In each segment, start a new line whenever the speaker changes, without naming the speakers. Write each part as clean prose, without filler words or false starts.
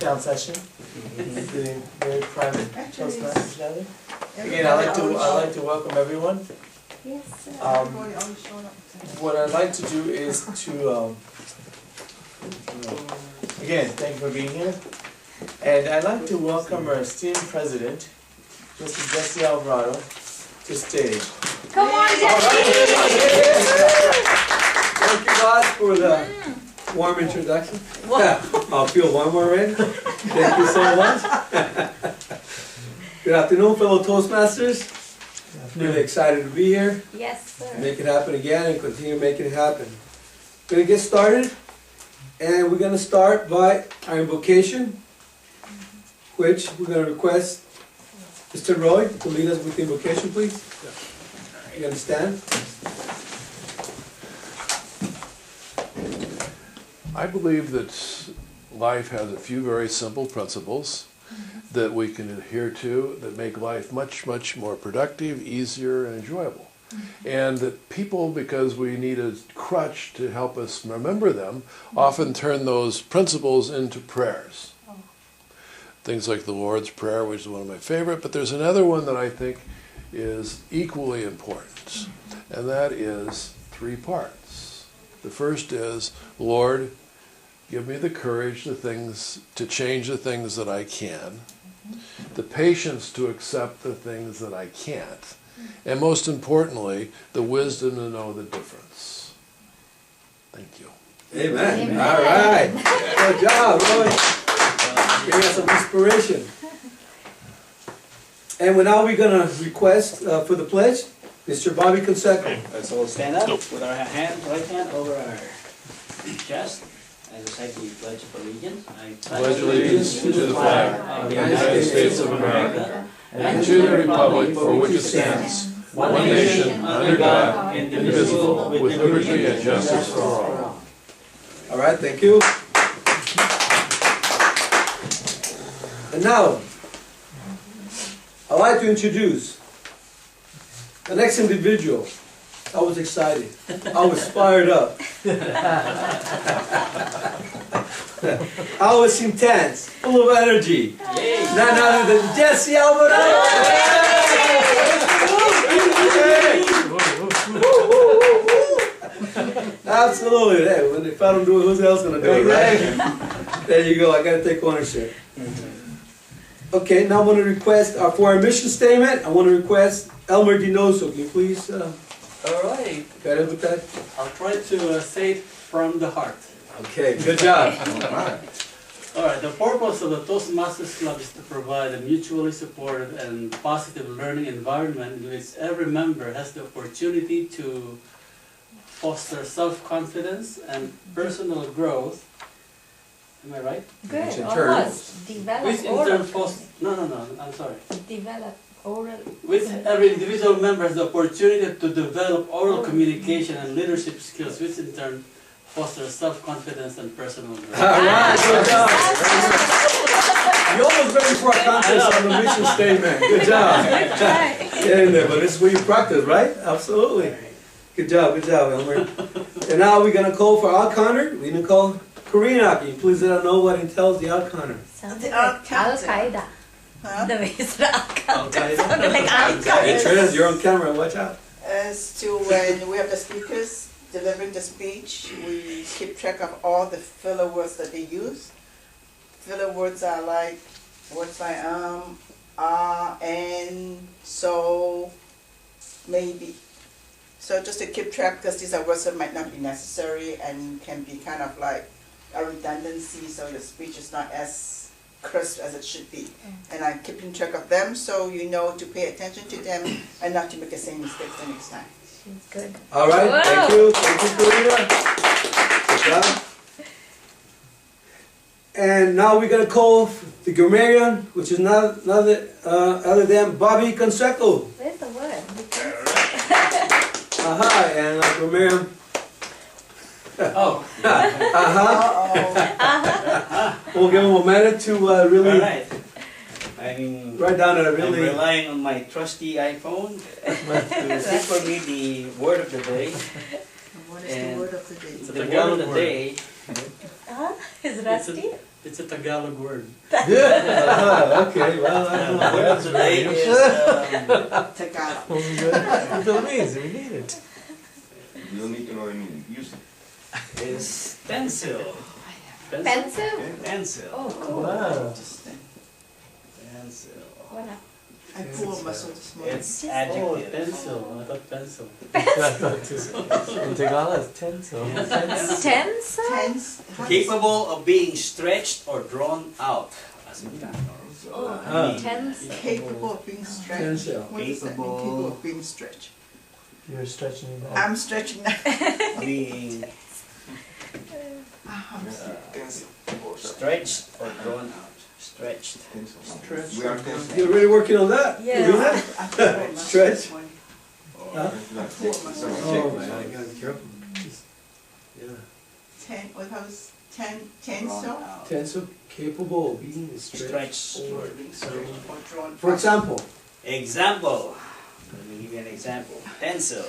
down session. Doing very private Toastmasters gathering. Again, I'd like to welcome everyone.
Yes, sir.
What I'd like to do is to again, thank you for being here. And I'd like to welcome our esteemed president, Mr. Jesse Alvarado, to stage.
Come on, Jesse!
Thank you guys for the warm introduction. I'll feel warm already. Thank you so much. Good afternoon, fellow Toastmasters. Really excited to be here.
Yes, sir.
Make it happen again and continue making it happen. We're going to get started, and we're going to start by our invocation, which we're going to request Mr. Roy to lead us with the invocation, please. You understand?
I believe that life has a few very simple principles that we can adhere to that make life much, much more productive, easier, and enjoyable. And that people, because we need a crutch to help us remember them, often turn those principles into prayers. Things like the Lord's Prayer, which is one of my favorite, but there's another one that I think is equally important, and that is 3 parts. The first is, Lord, give me the courage to change the things that I can, the patience to accept the things that I can't, and most importantly, the wisdom to know the difference. Thank you.
Amen. Amen. All right. Good job, Roy. Giving us some inspiration. And now we're going to request for the pledge, Mr. Bobby Conseco.
Let's all stand up with our right hand over our chest and recite the Pledge of Allegiance. I
Pledge allegiance to the flag of the United States of America and to the republic for which it stands, one nation, under God, indivisible, with liberty and justice for all.
All right, thank you. And now, I'd like to introduce the next individual. I was excited. I was fired up. I was intense, full of energy. None other than Jesse Alvarado. Absolutely. Hey, if I don't do it, who's else going to do it, right? There you go. I got to take ownership. Okay, now I want to request, for our mission statement, I want to request Elmer Dinoso. Can you please
All right,
guide us with that?
I'll try to say it from the heart.
Okay, good job.
All right, the purpose of the Toastmasters Club is to provide a mutually supportive and positive learning environment in which every member has the opportunity to foster self-confidence and personal growth. Am I right?
Good.
Which in turn-
Almost. Develop
Which in turn
oral.
No, I'm sorry.
Develop oral.
Which every individual member has the opportunity to develop oral communication and leadership skills, which in turn foster self-confidence and personal growth.
All right, good job. You're almost ready for a contest on the mission statement. Good job. Yeah, but this is where you practice, right? Absolutely. Good job, Elmer. And now we're going to call for Al-Qaeda. We're going to call Karina. Can you please let us know what entails the Al-Qaeda?
Sounds
The
like
Al-Qaeda.
Al-Qaeda.
Huh?
The way it's Al-Qaeda.
Al-Qaeda?
Like Al-Qaeda.
Hey, Trina, you're on camera. Watch out.
As to when we have the speakers delivering the speech, we keep track of all the filler words that they use. Filler words are like words like and, so, maybe. So just to keep track, because these are words that might not be necessary and can be kind of like a redundancy, so your speech is not as crisp as it should be. And I'm keeping track of them so you know to pay attention to them and not to make the same mistakes the next time.
She's good.
All right,
Whoa.
thank you, Karina. Good job. And now we're going to call the grammarian, which is not other than Bobby Conseco.
Where's the word?
Aha, and grammarian.
Oh,
We'll give him a minute to really
All right. I'm
write down a
I'm
really.
relying on my trusty iPhone to see for me the word of the day.
What is the word of the day?
The word of the day
Is rusty?
It's a Tagalog word.
Yeah, okay, well, I don't know.
Word of the day is
Tagalog.
Philippines, we need it.
You don't need to know the meaning. Use it.
is stencil.
Pencil?
Pencil.
Oh, cool.
Wow.
Pencil.
What a
I pour muscle this morning.
It's
Oh,
adjective.
pencil. I thought pencil.
In Tagalog, it's tencel.
Tencel?
Tense.
Capable of being stretched or drawn out. As in that.
Oh,
Ah.
tencel.
Capable of being stretched.
Tencel.
What does that mean?
Capable.
Capable of being stretched.
You're stretching it out.
I'm stretching now.
Being stretched or drawn out. Stretched.
We are tense.
You're really working on that?
Yeah.
Karina?
I pour muscle
Stretch.
this morning.
Huh?
Pour muscle.
Oh, man, I gotta be careful. Yeah.
What was
Drawn
tensile?
out.
Tensile, capable of being stretched.
Stretched.
Or being stretched or drawn.
For example,
Example. Let me give you an example. Pencil.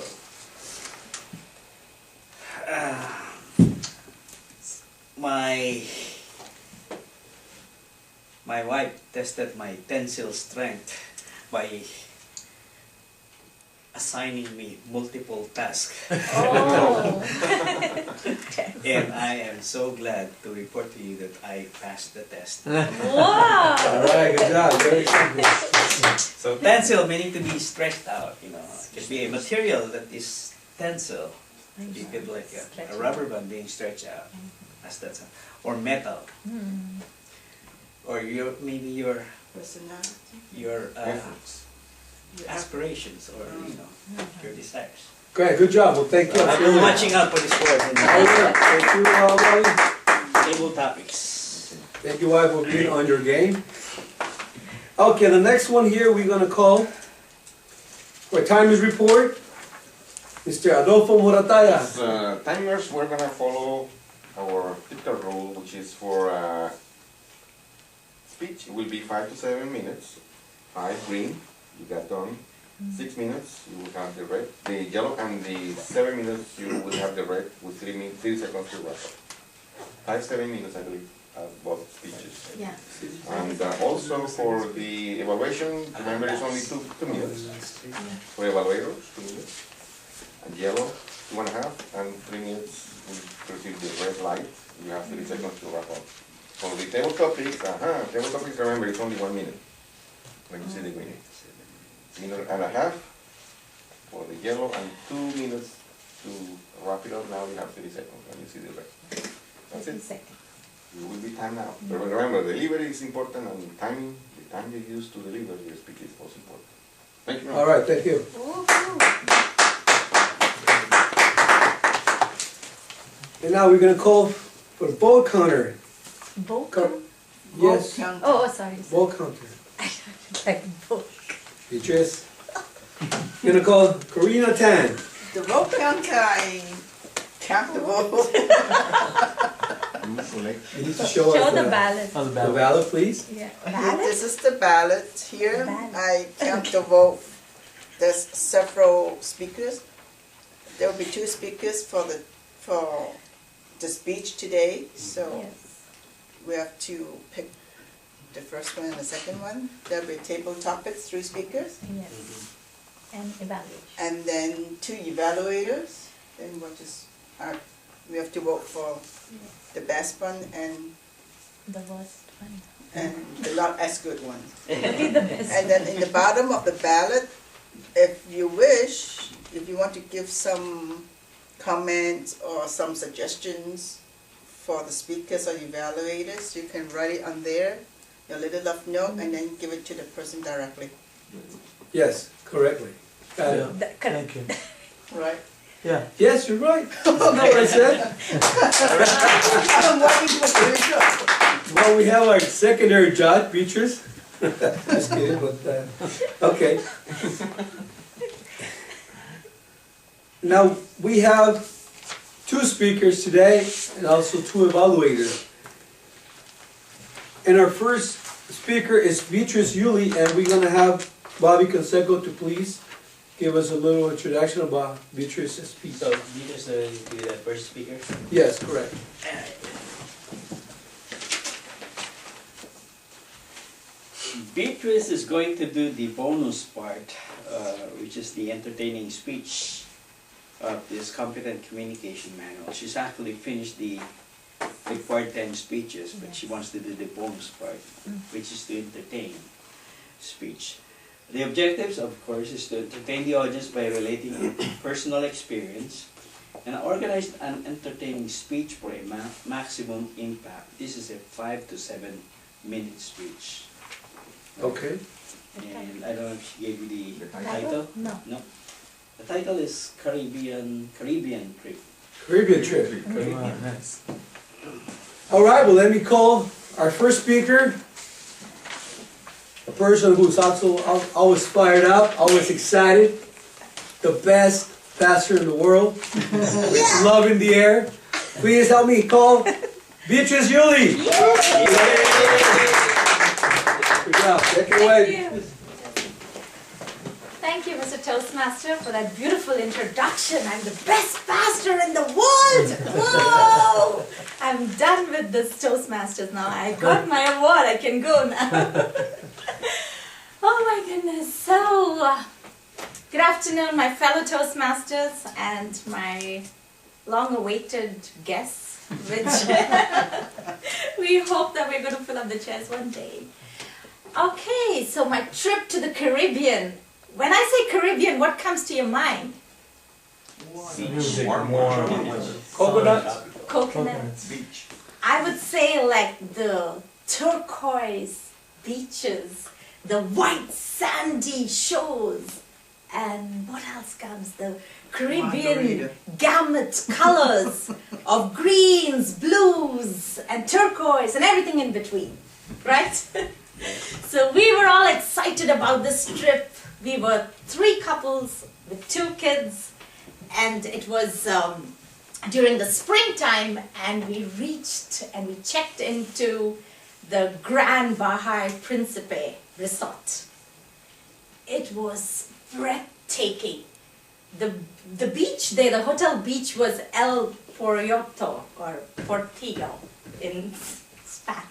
My wife tested my tensile strength by assigning me multiple tasks.
Oh.
And I am so glad to report to you that I passed the test.
all
Wow.
right, good job, very good.
So tensile meaning to be stretched out, you know. It could be a material that is tensile. You could like a rubber band being stretched out. That's that. Or metal.
Hmm.
Or maybe your
Personality.
Efforts.
aspirations or you know your desires.
Great, good job, well, thank you.
I've been watching out for this word in
Thank you, Bobby.
table topics.
Thank you, wife, for being on your game. Okay, the next one here we're gonna call for timers report, Mr. Adolfo Morataya.
As timers, we're gonna follow our typical rule, which is for speech. It will be 5 to 7 minutes. 5 green, you got done. 6 minutes, you will have the red, the yellow, and the 7 minutes you will have the red with 3 seconds to wrap up. 5, 7 minutes, I believe, both speeches.
Yeah.
And also for the evaluation, remember it's only 2 minutes. For evaluators, 2 minutes. And yellow, 2.5, and 3 minutes will receive the red light. You have 3 seconds to wrap up. For the table topics, remember it's only 1 minute when you see the green. 1.5 for the yellow and 2 minutes to wrap it up. Now you have 30 seconds when you see the red. That's it. You will be timed out. But remember, delivery is important and timing, the time you use to deliver your speech is most important. Thank you very much.
All right, thank you. And now we're gonna call for the ball counter.
Vocal?
Yes,
Oh, sorry.
ball counter.
Like book.
Beatrice. Gonna call Karina Tan.
The vote counter, I count the vote.
You need to show us
Show the ballot.
On the
the
ballot.
ballot, please.
Yeah.
This is the ballot here.
Ballot.
I count the vote. There's several speakers. There will be 2 speakers for the speech today. So
Yes.
we have to pick the first one and the second one. There'll be table topics, 3 speakers.
Yes. And evaluation.
And then 2 evaluators. Then we have to vote for the best one and
The worst one.
the not as good one.
What is the best
And then in the bottom of the ballot, if you wish, if you want to give some comments or some suggestions for the speakers or evaluators, you can write it on there, your little love note, and then give it to the person directly.
Yes, correctly. Got it.
Yeah.
The,
Thank you.
Right?
Yeah.
Yes, you're right. That's not what I said.
I'm working for the result.
Well, we have our secondary judge, Beatrice. Just kidding, but, okay. Now, we have 2 speakers today and also 2 evaluators. And our first speaker is Beatrice Yuli, and we're gonna have Bobby Conseco to please give us a little introduction about Beatrice's speech.
So you just be the first speaker.
Yes, correct.
Beatrice is going to do the bonus part, which is the entertaining speech of this competent communication manual. She's actually finished the part 10 speeches, but she wants to do the bonus part, which is to entertain speech. The objectives, of course, is to entertain the audience by relating a personal experience and organize an entertaining speech for a maximum impact. This is a 5 to 7 minute speech.
Okay.
And I don't know if she gave you the
Title?
title?
No.
No. The title is Caribbean Trip.
Caribbean trip.
Wow, nice.
All right, well, let me call our first speaker, a person who's also always fired up, always excited, the best pastor in the world, with love in the air. Please help me call Beatrice Yuli. Good job. Take it away.
Thank you. Thank you, Mr. Toastmaster, for that beautiful introduction. I'm the best pastor in the world! Whoa! I'm done with this Toastmasters now. I got my award. I can go now. Oh my goodness. So, good afternoon, my fellow Toastmasters and my long-awaited guests, which we hope that we're going to fill up the chairs one day. Okay, so my trip to the Caribbean. When I say Caribbean, what comes to your mind?
Coconuts.
Coconuts. I would say like the turquoise beaches, the white sandy shores, and what else comes? The Caribbean gamut colors of greens, blues, and turquoise, and everything in between, right? So we were all excited about this trip. We were 3 couples with 2 kids, and it was during the springtime, and we reached and we checked into the Grand Bahia Principe Resort. It was breathtaking. The beach there, the hotel beach, was El Porto or Portigo in Spanish.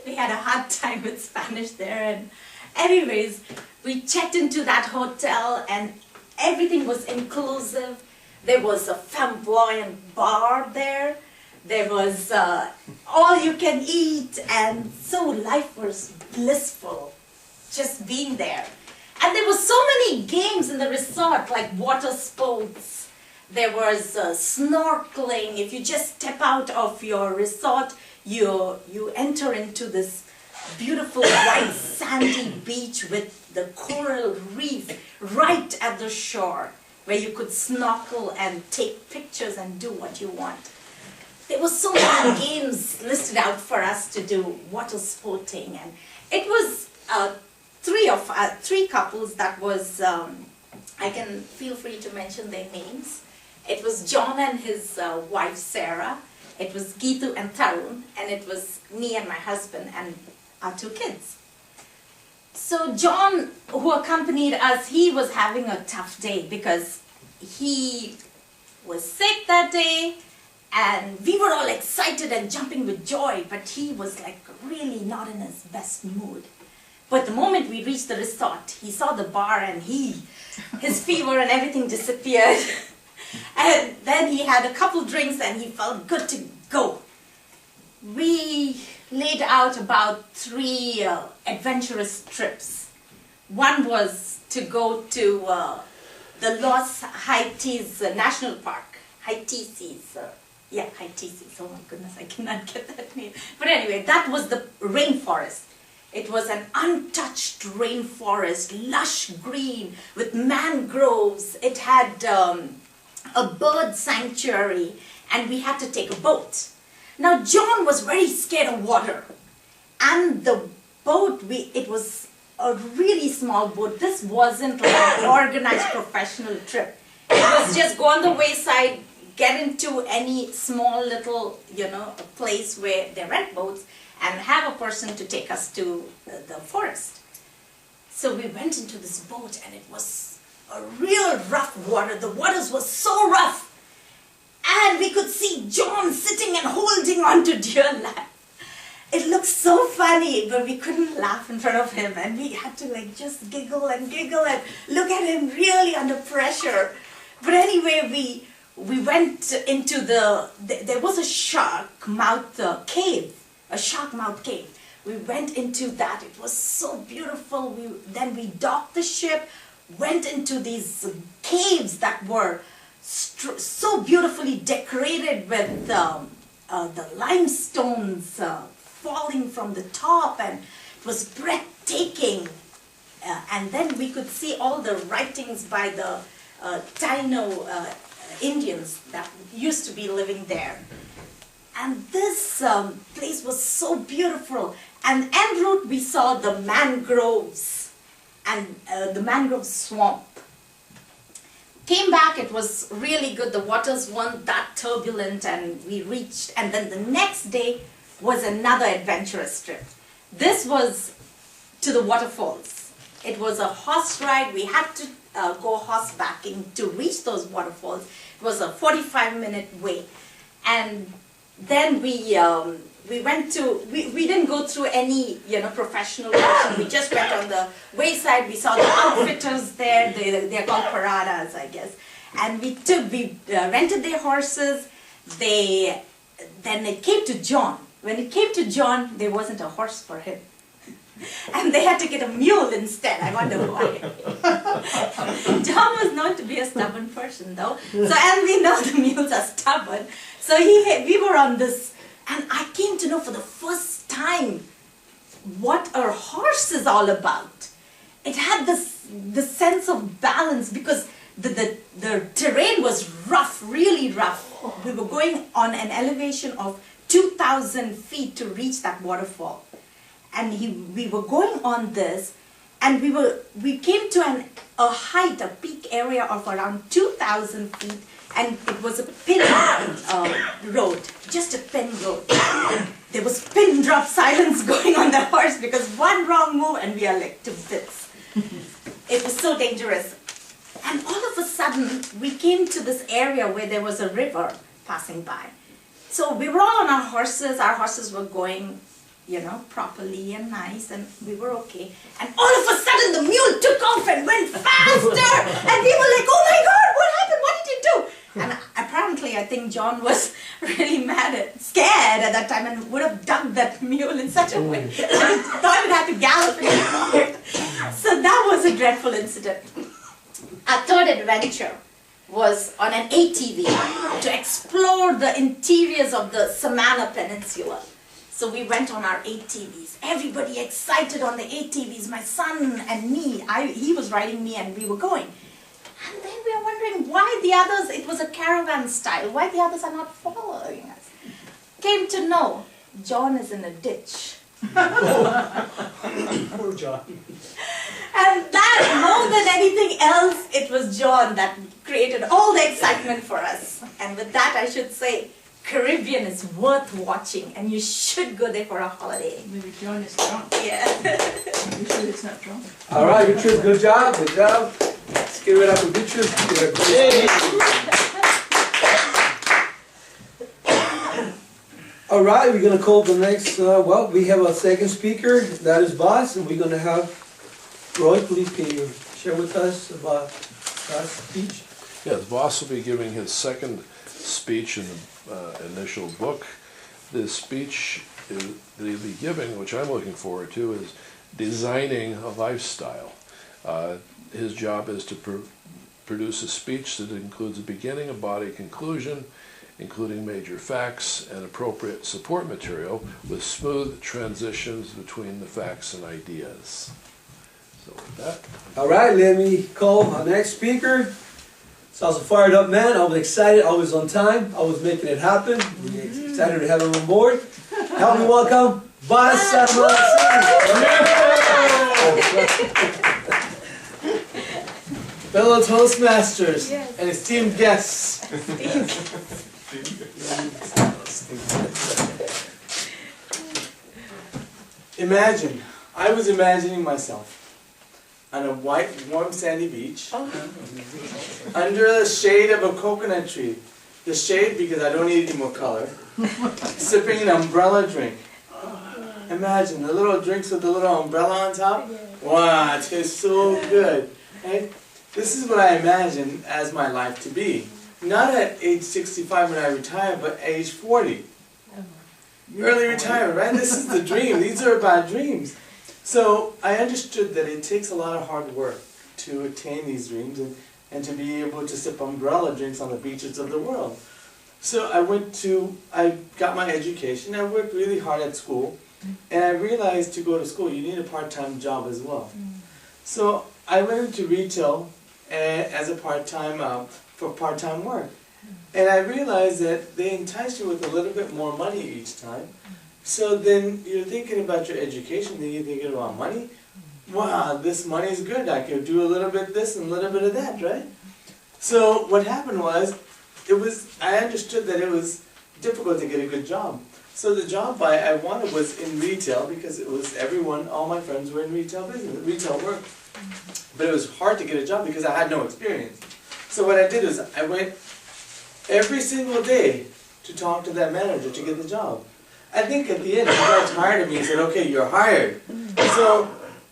We had a hard time with Spanish there, and anyways, we checked into that hotel and everything was inclusive. There was a flamboyant bar there. There was all you can eat, and so life was blissful just being there. And there were so many games in the resort, like water sports. There was snorkeling. If you just step out of your resort, you enter into this beautiful white sandy beach with the coral reef right at the shore, where you could snorkel and take pictures and do what you want. There were so many games listed out for us to do, water sporting, and it was 3 couples that was, I can feel free to mention their names. It was John and his wife Sarah, it was Gitu and Tarun, and it was me and my husband and our 2 kids. So John, who accompanied us, he was having a tough day because he was sick that day, and we were all excited and jumping with joy, but he was like really not in his best mood. But the moment we reached the resort, he saw the bar and his fever and everything disappeared. And then he had a couple drinks and he felt good to go. We laid out about 3 adventurous trips. One was to go to the Los Haitis National Park. Haitises. Haitises. Oh my goodness, I cannot get that name. But anyway, that was the rainforest. It was an untouched rainforest, lush green with mangroves. It had a bird sanctuary, and we had to take a boat. Now John was very scared of water, and the boat, it was a really small boat. This wasn't like an organized professional trip. It was just go on the wayside, get into any small little, a place where they rent boats, and have a person to take us to the forest. So we went into this boat, and it was a real rough water. The waters were so rough. And we could see John sitting and holding on to dear life. it looked so funny, but we couldn't laugh in front of him, and we had to like just giggle and look at him really under pressure. But anyway, we went into there was a shark mouth cave, a shark mouth cave. We went into that. It was so beautiful. Then we docked the ship, went into these caves that were so beautifully decorated with the limestones falling from the top, and it was breathtaking. And then we could see all the writings by the Taino Indians that used to be living there. And this place was so beautiful. And en route we saw the mangroves and the mangrove swamp. Came back, it was really good. The waters weren't that turbulent, and we reached, and then the next day was another adventurous trip. This was to the waterfalls. It was a horse ride. We had to go horsebacking to reach those waterfalls. It was a 45-minute way. And then we went to, we didn't go through any, professional version. We just went on the wayside. We saw the outfitters there. They're called paradas, I guess. And we rented their horses. Then it came to John. When it came to John, there wasn't a horse for him. And they had to get a mule instead. I wonder why. John was known to be a stubborn person, though. So, and we know the mules are stubborn. So we were on this, and I came to know for the first time what a horse is all about. It had the sense of balance, because the terrain was rough, really rough. We were going on an elevation of 2,000 feet to reach that waterfall. And we were going on this, and we came to a height, a peak area of around 2,000 feet, and it was a pin road, just a pin road. There was pin drop silence going on the horse, because one wrong move and we are like to bits. It was so dangerous. And all of a sudden, we came to this area where there was a river passing by. So we were all on our horses were going, properly and nice, and we were okay. And all of a sudden the mule took off and went faster, and we were like, oh my God, what happened? What did you do? And apparently I think John was really scared at that time, and would have ducked that mule in such a way that he thought it had to gallop in. So that was a dreadful incident. Our third adventure was on an ATV to explore the interiors of the Samana Peninsula. So we went on our ATVs. Everybody excited on the ATVs. My son and me, he was riding me, and we were going. And then we were wondering why the others, it was a caravan style, why the others are not following us. Came to know, John is in a ditch.
Poor John.
And that, more than anything else, it was John that created all the excitement for us. And with that, I should say, Caribbean is worth watching, and you should go there for a holiday.
Maybe John is drunk.
Yeah.
You sure it's not drunk?
All right, Beatrice, good job, good job. Let's give it up for Beatrice. All right, we're going to call the next, we have a second speaker, that is Boss, and we're going to have Roy. Please, can you share with us about Boss' speech?
Yes, Voss will be giving his second speech in the initial book. The speech that he'll be giving, which I'm looking forward to, is designing a lifestyle. His job is to produce a speech that includes a beginning, a body, conclusion, including major facts and appropriate support material with smooth transitions between the facts and ideas. So with that.
All right, let me call our next speaker. So I was a fired up man. I was excited. I was on time. I was making it happen. We're excited to have him on board. Help me welcome Boss.
Fellow Toastmasters and esteemed guests. Imagine, I was imagining myself on a white, warm, sandy beach, under the shade of a coconut tree. The shade because I don't need any more color. Sipping an umbrella drink. imagine the little drinks with the little umbrella on top. Wow, it tastes so good. Right? This is what I imagine as my life to be. Not at age 65 when I retire, but age 40. Early retirement, right? This is the dream. These are about dreams. So I understood that it takes a lot of hard work to attain these dreams and to be able to sip umbrella drinks on the beaches of the world. So I got my education, I worked really hard at school, and I realized to go to school you need a part-time job as well. So I went into retail as a part-time, for part-time work. And I realized that they entice you with a little bit more money each time. So then you're thinking about your education, then you're thinking about money. Wow, this money's good, I could do a little bit of this and a little bit of that, right? So what happened was, I understood that it was difficult to get a good job. So the job I wanted was in retail because it was all my friends were in retail business, retail work. But it was hard to get a job because I had no experience. So what I did is I went every single day to talk to that manager to get the job. I think at the end he got tired of me and said, okay, you're hired. So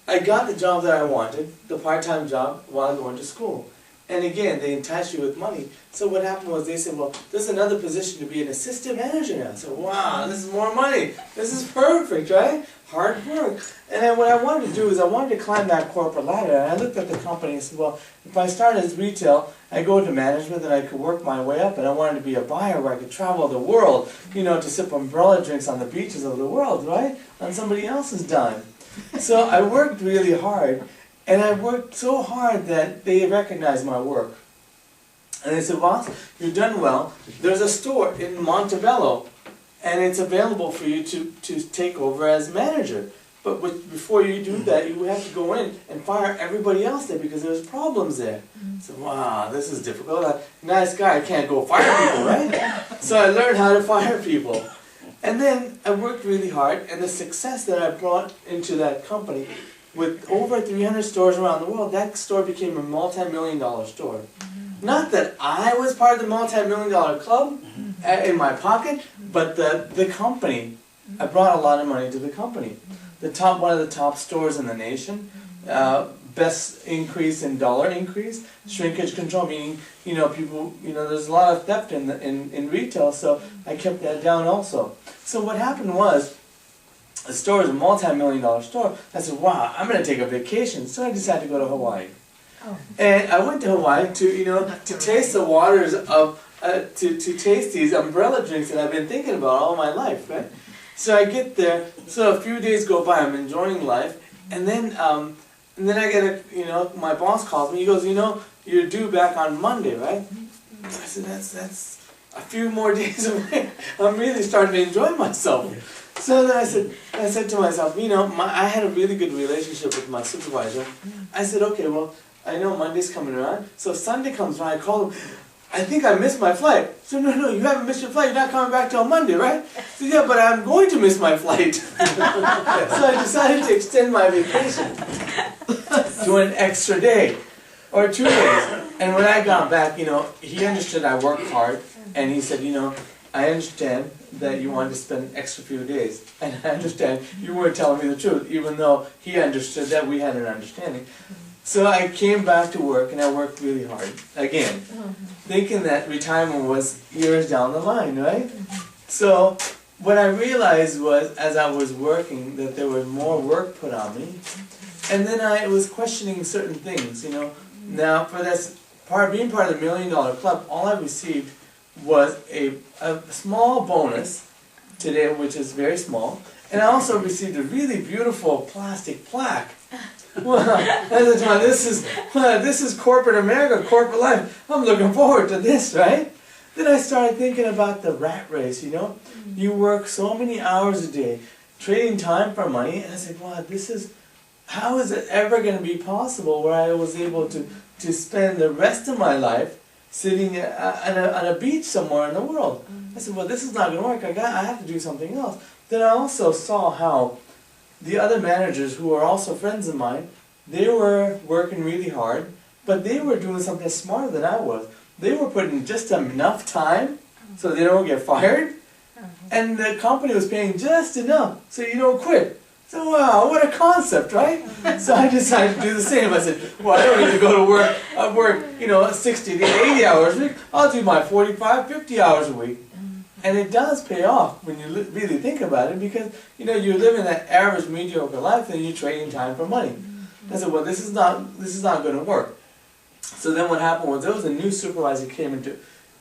I got the job that I wanted, the part-time job while going to school. And again, they entice you with money. So what happened was they said, well, there's another position to be an assistant manager now. So wow, this is more money. This is perfect, right? Hard work. And then what I wanted to do is I wanted to climb that corporate ladder. And I looked at the company and said, well, if I start as retail, I go into management and I could work my way up. And I wanted to be a buyer where I could travel the world, to sip umbrella drinks on the beaches of the world, right? On somebody else's dime. So I worked really hard. And I worked so hard that they recognized my work. And they said, boss, you've done well. There's a store in Montebello, and it's available for you to take over as manager. But before you do that, you have to go in and fire everybody else there because there's problems there. So, wow, this is difficult. I'm a nice guy, I can't go fire people, right? So I learned how to fire people. And then I worked really hard, and the success that I brought into that company, with over 300 stores around the world, that store became a multi-million-dollar store. Not that I was part of the multi-million-dollar club in my pocket, but the company. I brought a lot of money to the company. One of the top stores in the nation, best increase in dollar increase, shrinkage control, meaning people, there's a lot of theft in retail, so I kept that down also. So what happened was, the store is a multi-million-dollar store. I said, wow, I'm going to take a vacation. So I decided to go to Hawaii. And I went to Hawaii to taste the waters of, to taste these umbrella drinks that I've been thinking about all my life, right? So I get there, so a few days go by, I'm enjoying life, and then I get my boss calls me, he goes, you're due back on Monday, right? I said, that's a few more days away. I'm really starting to enjoy myself. So then I said to myself, I had a really good relationship with my supervisor. I said, okay, well, I know Monday's coming around, so Sunday comes around, I call him, I think I missed my flight. So no, you haven't missed your flight, you're not coming back till Monday, right? So yeah, but I'm going to miss my flight. So I decided to extend my vacation to an extra day, or 2 days. And when I got back, he understood I worked hard, and he said, I understand that you wanted to spend an extra few days. And I understand you weren't telling me the truth, even though he understood that we had an understanding. So I came back to work, and I worked really hard, again, thinking that retirement was years down the line, right? So what I realized was, as I was working, that there was more work put on me. And then I was questioning certain things, Now, for this being part of the $1 Million Club, all I received was a small bonus today, which is very small, and I also received a really beautiful plastic plaque. Well, I said, this is corporate America, corporate life. I'm looking forward to this, right? Then I started thinking about the rat race, You work so many hours a day, trading time for money, and I said, wow, how is it ever going to be possible where I was able to spend the rest of my life sitting on a beach somewhere in the world? I said, well, this is not going to work. I have to do something else. Then I also saw how the other managers, who are also friends of mine, they were working really hard, but they were doing something smarter than I was. They were putting just enough time so they don't get fired, And the company was paying just enough so you don't quit. So wow, what a concept, right? So I decided to do the same. I said, well, I don't need to go to work. I work, 60 to 80 hours a week. I'll do my 45, 50 hours a week. And it does pay off when you really think about it, because you're living that average mediocre life and you're trading time for money. I said, well, this is not going to work. So then what happened was there was a new supervisor came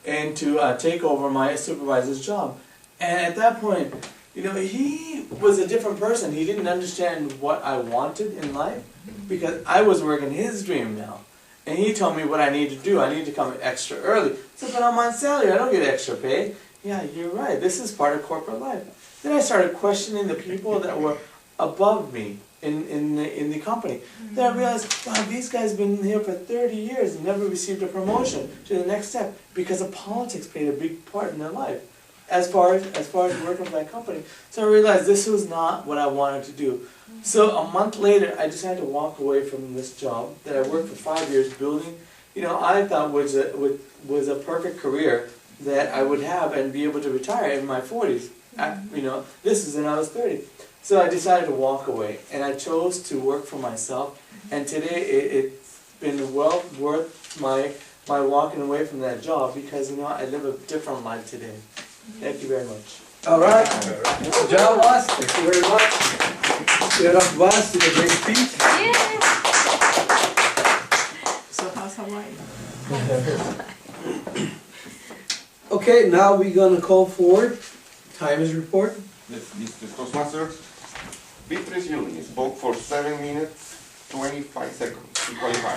in to take over my supervisor's job. And at that point, he was a different person. He didn't understand what I wanted in life, because I was working his dream now. And he told me what I need to do. I need to come extra early. So, but I'm on salary. I don't get extra pay. Yeah, you're right. This is part of corporate life. Then I started questioning the people that were above me in the company. Then I realized, wow, these guys have been here for 30 years and never received a promotion to the next step because of politics played a big part in their life as far as working for that company. So I realized this was not what I wanted to do. So a month later, I decided to walk away from this job that I worked for 5 years building. I thought was a perfect career that I would have and be able to retire in my 40s. This is when I was 30. So I decided to walk away, and I chose to work for myself. And today it's been well worth my walking away from that job, because I live a different life today. Thank you very much.
All right. Good job, Boss. Thank you very much. Get up, Boss. Did a great speech.
Yeah.
So how's Hawaii?
Okay, now we're gonna call for timers report.
Let's list the Toastmasters. Beatrice Yuli spoke for 7 minutes, 25 seconds to qualify.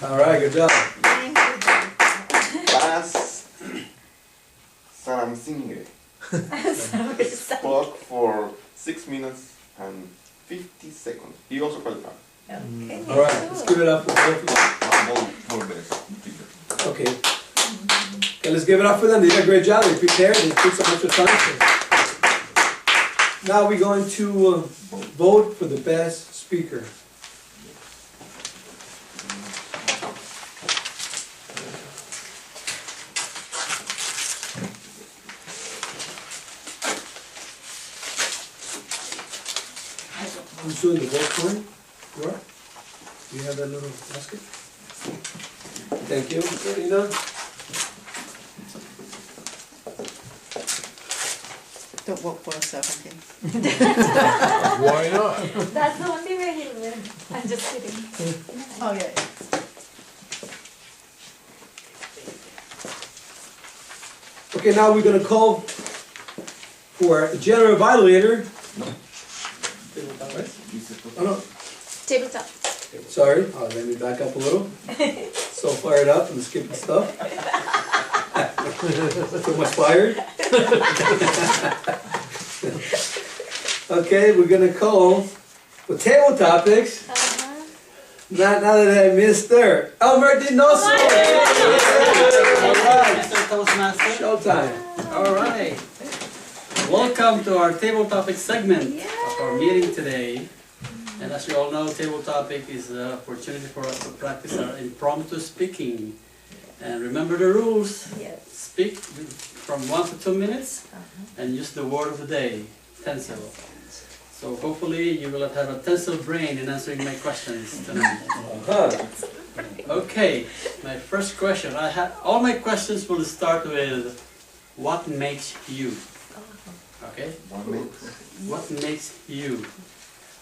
All right, good job.
Bas Saramsinghe spoke for 6 minutes and 50 seconds. He also qualified.
Okay.
All right, let's give it up for both of them.
One vote for the speaker.
Okay. Okay, let's give it up for them. They did a great job. They prepared. They took so much time. Now we're going to vote for the best speaker. Who's doing the vote for him? Laura? Do you have that little basket? Thank you. Karina?
Don't vote for yourself, okay?
Why not?
That's the only way he'll win. I'm just kidding.
Oh, yeah.
Okay, now we're gonna call for a general evaluator. Oh, no,
Tabletop.
sorry, let me back up a little. So fired up and skipping stuff. So much fired. Okay, we're gonna call for table topics. Now that I missed there, Elmer Dinoso. Alright,
Mr. Toastmaster.
showtime.
All right. Welcome to our table topic segment of our meeting today. And as you all know, table topic is an opportunity for us to practice our impromptu speaking. And remember the rules.
Yes.
Speak from 1 to 2 minutes and use the word of the day, tencel. So hopefully you will have a tencel brain in answering my questions tonight. Okay, my first question. All my questions will start with what makes you? Okay? What makes you?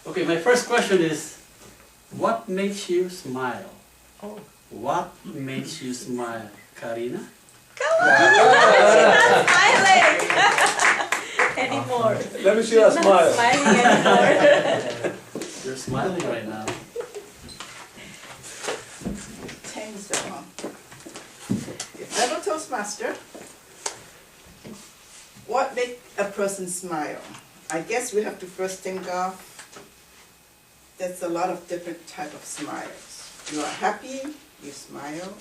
Okay, my first question is what makes you smile?
Oh.
What makes you smile? Karina?
Come on! She's not smiling anymore.
Let me see that
She's
smile.
not smiling anymore.
You're smiling right now.
Tansel. Fellow Toastmaster, what makes a person smile? I guess we have to first think of, there's a lot of different type of smiles. You are happy, you smile.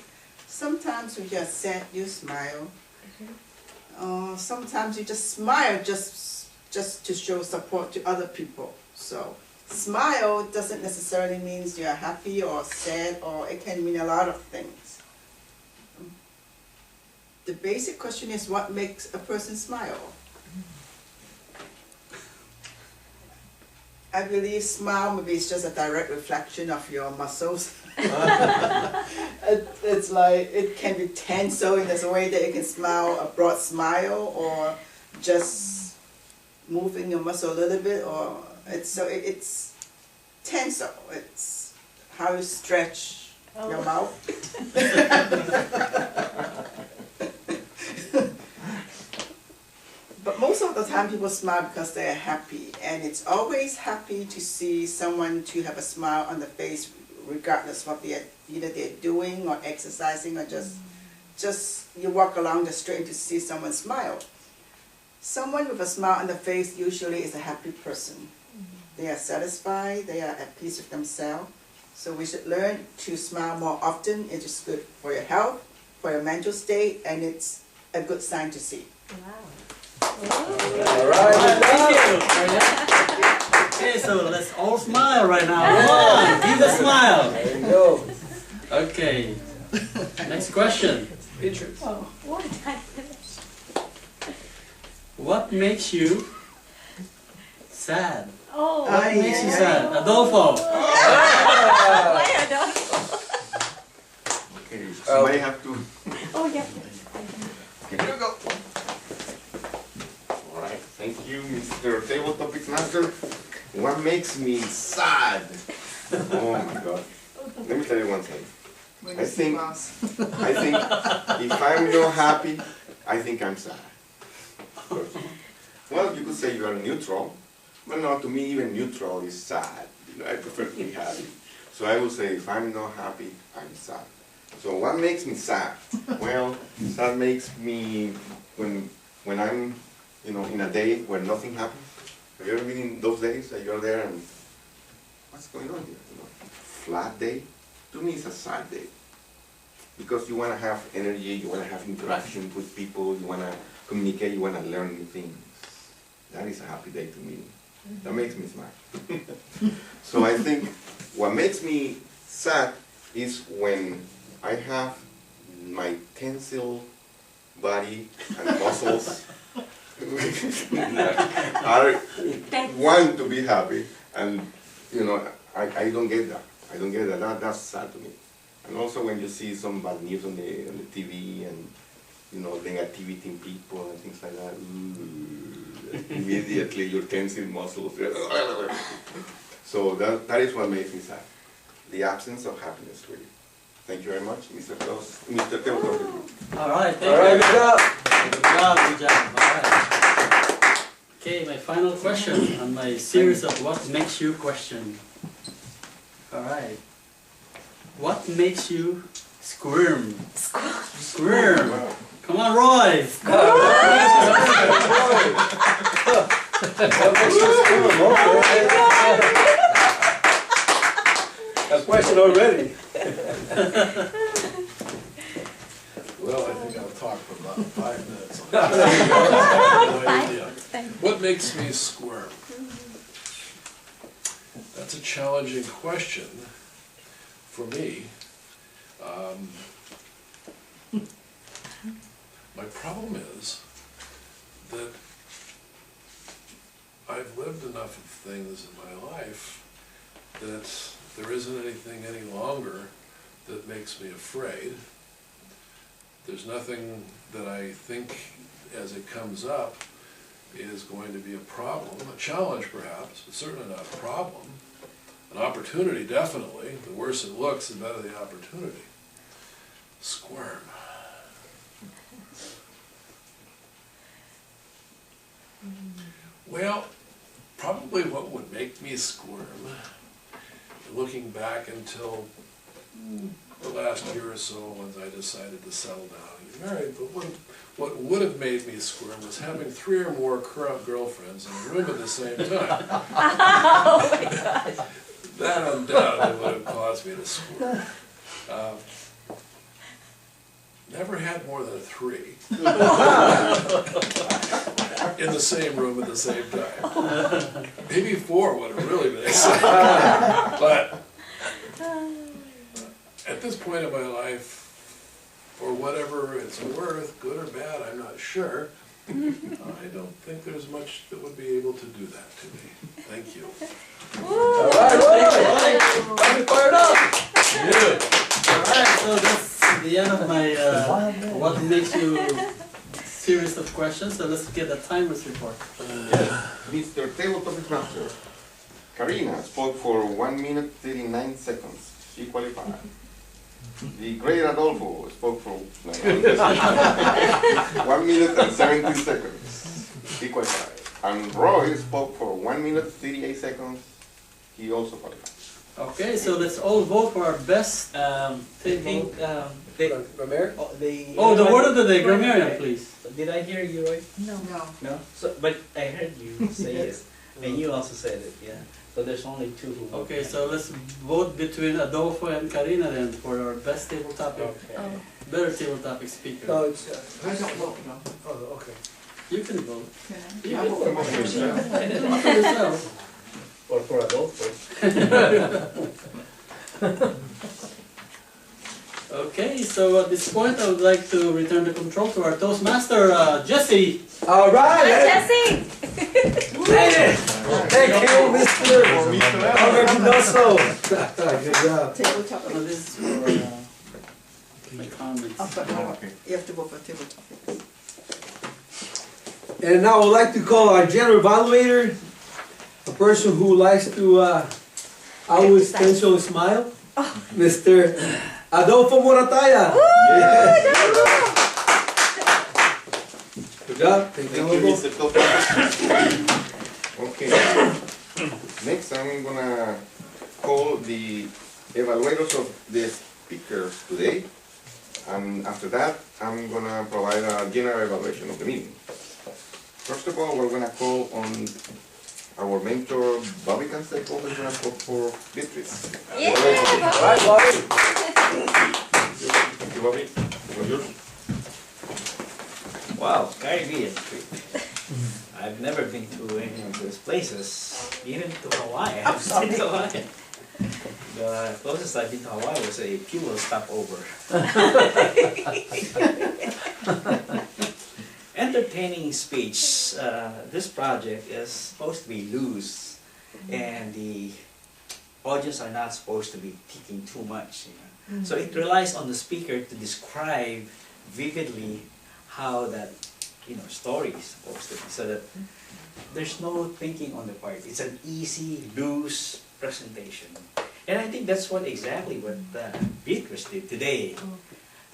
Sometimes when you're sad, you smile. Sometimes you just smile just to show support to other people. So smile doesn't necessarily mean you're happy or sad, or it can mean a lot of things. The basic question is what makes a person smile? I believe smile maybe is just a direct reflection of your muscles. It's like it can be tense, so in this way that you can smile a broad smile, or just moving your muscle a little bit, or it's tense. So it's how you stretch your mouth. But most of the time people smile because they are happy, and it's always happy to see someone to have a smile on the face regardless what either they're doing or exercising, or just you walk along the street to see someone smile. Someone with a smile on the face usually is a happy person. They are satisfied, they are at peace with themselves. So we should learn to smile more often. It is good for your health, for your mental state, and it's a good sign to see.
Wow.
All right,
Thank you. Okay, so let's all smile right now. Come on, give a smile.
there you go.
Okay. Next question.
Oh, what did I finish?
What makes you sad?
Oh,
What makes you sad? Adolfo.
why I don't?
Okay, somebody have to.
Oh, yeah.
Here you go. All right, thank you, Mr. Table Topics Master. What makes me sad? Oh my God. Let me tell you one thing. I think if I'm not happy, I think I'm sad. Well, you could say you are neutral, but no, to me even neutral is sad. You know, I prefer to be happy. So I will say if I'm not happy, I'm sad. So what makes me sad? Well, sad makes me when I'm in a day where nothing happens. Have you ever been in those days that you're there and what's going on here? Flat day. To me, it's a sad day because you want to have energy, you want to have interaction with people, you want to communicate, you want to learn new things. That is a happy day to me. That makes me smile. So I think what makes me sad is when I have my tensile body and muscles are want to be happy, and I don't get that. I don't get that. That's sad to me. And also when you see some bad news on the TV and negativity in people and things like that, immediately your tensile muscles. So that is what makes me sad. The absence of happiness, really. Thank you very much, Mr. Teodoro.
All right, thank
All right,
you.
good job.
Good job. All right. Okay, my final question on my series of what makes you question. All right. What makes you squirm? Squirm.
Wow.
Come on, Roy.
A question already.
Well, I think I'll talk for about 5 minutes. What makes me squirm? That's a challenging question for me. My problem is that I've lived enough of things in my life that there isn't anything any longer that makes me afraid. There's nothing that I think as it comes up is going to be a problem, a challenge perhaps, but certainly not a problem. An opportunity, definitely. The worse it looks, the better the opportunity. Squirm. Well, probably what would make me squirm, looking back until the last year or so when I decided to settle down and get married, but what would have made me squirm was having 3 or more current girlfriends in a room at the same time.
Oh my gosh.
That undoubtedly would have caused me to squirm. Never had more than 3 in the same room at the same time. Maybe 4 would have really been exciting. But at this point in my life, for whatever it's worth, good or bad, I'm not sure, I don't think there's much that would be able to do that to me. Thank you.
All right, I'm fired up.
Good. Alright, so that's the end of my what makes you series of questions. So let's get a timers report.
Mr. Table Topic Master, Karina spoke for 1 minute 39 seconds. She qualified. The great Adolfo spoke for 1 minute and 17 seconds. He qualified. And Roy spoke for 1 minute 38 seconds. He also qualified.
Okay, so let's all vote for our best
I think
Ramirez?
Oh, the word of the day, grammarian, please.
Did I hear you right?
No.
No. So, but I heard you say it, and you also said it. Yeah. So there's only two who.
Okay, so let's vote between Adolfo and Karina then for our best table topic,
Okay.
better table topic speaker.
No, it's,
I don't vote, no.
oh, okay.
You can vote.
Can I?
You
I
can
vote for myself.
Vote for yourself.
Or for Adolfo.
Okay, so at this point, I would like to return the control to our Toastmaster, Jesse.
All right.
Jesse!
Made it. Thank you, Mr. Albert Mendoza. Good job.
Table topic.
This is for my comments.
Oh, but no, you have to vote for table topic.
And now I would like to call our general evaluator, a person who likes to always tension smile, Mr. Adolfo Morataya. Good job.
Thank you, Mr. Topic. Okay. Next, I'm gonna call the evaluators of the speakers today. And after that, I'm gonna provide a general evaluation of the meeting. First of all, we're gonna call on our mentor, Bobby Canseco, who's gonna talk for Beatrice.
Yeah.
All right, Bobby.
Thank you, Bobby. For yours.
Wow, Caribbean trip. I've never been to any of those places, even to Hawaii. I haven't been to Hawaii. The closest I've been to Hawaii was a fuel stopover. Entertaining speech. This project is supposed to be loose, and the audience are not supposed to be thinking too much. You know? So it relies on the speaker to describe vividly how that story is supposed to be, so that there's no thinking on the part. It's an easy, loose presentation, and I think that's exactly what Beatrice did today.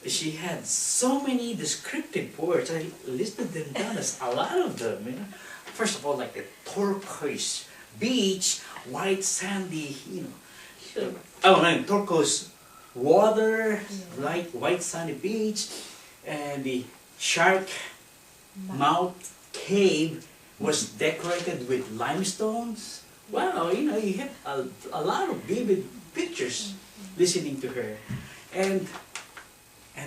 She had so many descriptive words. I listed them down as a lot of them. You know? First of all, like the turquoise beach, white sandy, turquoise water, like white sandy beach, and the shark mouth cave was decorated with limestones. Wow, you have a lot of vivid pictures listening to her. And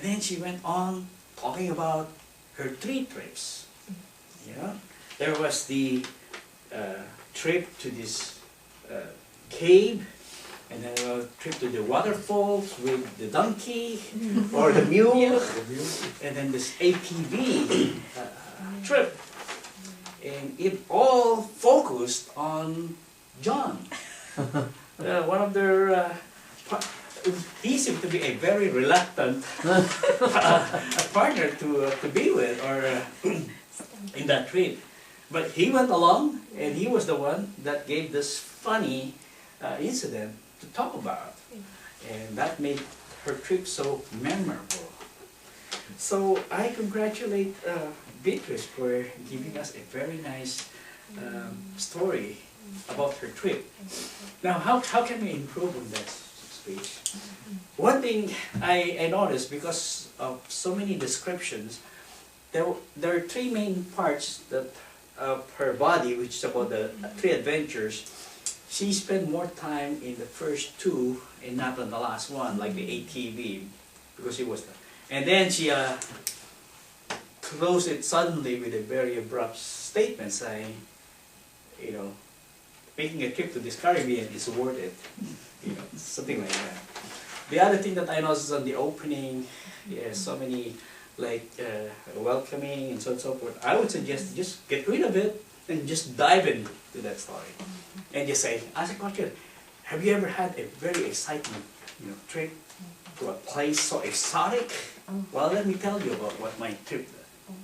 then she went on talking about her 3 trips. There was the trip to this cave, and then a trip to the waterfalls with the donkey or the mule, and then this ATV trip. And it all focused on John. One of their he seemed to be a very reluctant partner to be with or in that trip. But he went along, and he was the one that gave this funny incident to talk about. And that made her trip so memorable. So I congratulate Beatrice for giving us a very nice story about her trip. Now, how can we improve on that speech? One thing I noticed, because of so many descriptions, there are 3 main parts of her body, which is about the 3 adventures. She spent more time in the first 2 and not on the last one, like the ATV, because it was and then she closed it suddenly with a very abrupt statement saying, making a trip to this Caribbean is worth it, something like that. The other thing that I noticed on the opening, so many like welcoming and so on and so forth, I would suggest just get rid of it and just dive into that story. And just say, ask a question, have you ever had a very exciting trip to a place so exotic? Well, let me tell you about what my trip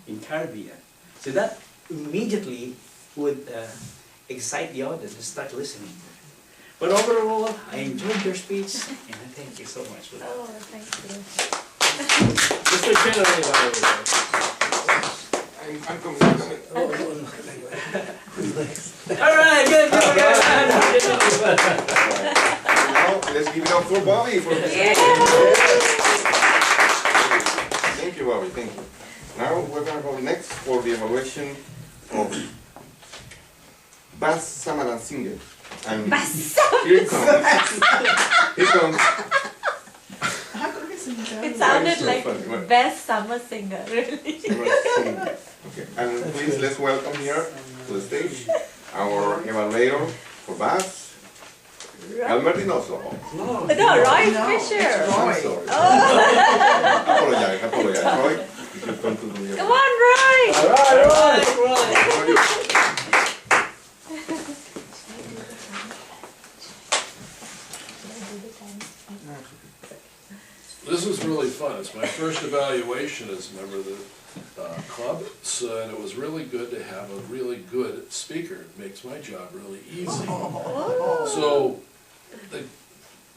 in Caribbean. So that immediately would excite the audience to start listening. But overall, I enjoyed your speech, and I thank you so much for that.
Oh, thank you.
Mr. General,
I'm coming.
all right, good.
Now, let's give it up for Bobby. Thank you, Bobby. Thank you. Now we're going to go next for the evaluation of Bass Samaran Singer. And here it comes. Here comes.
How could we sing that?
It sounded
so
like
funny, what?
best summer singer, really.
Okay, and please let's welcome here to the stage our evaluator for Bass, Elmer Dinoso.
No, Roy Fisher.
I'm sorry. Apologize. Roy, it's your turn to do the
Come on, Roy.
All right.
This is really fun. It's my first evaluation as a member of the club, so, and it was really good to have a really good speaker. It makes my job really easy. So the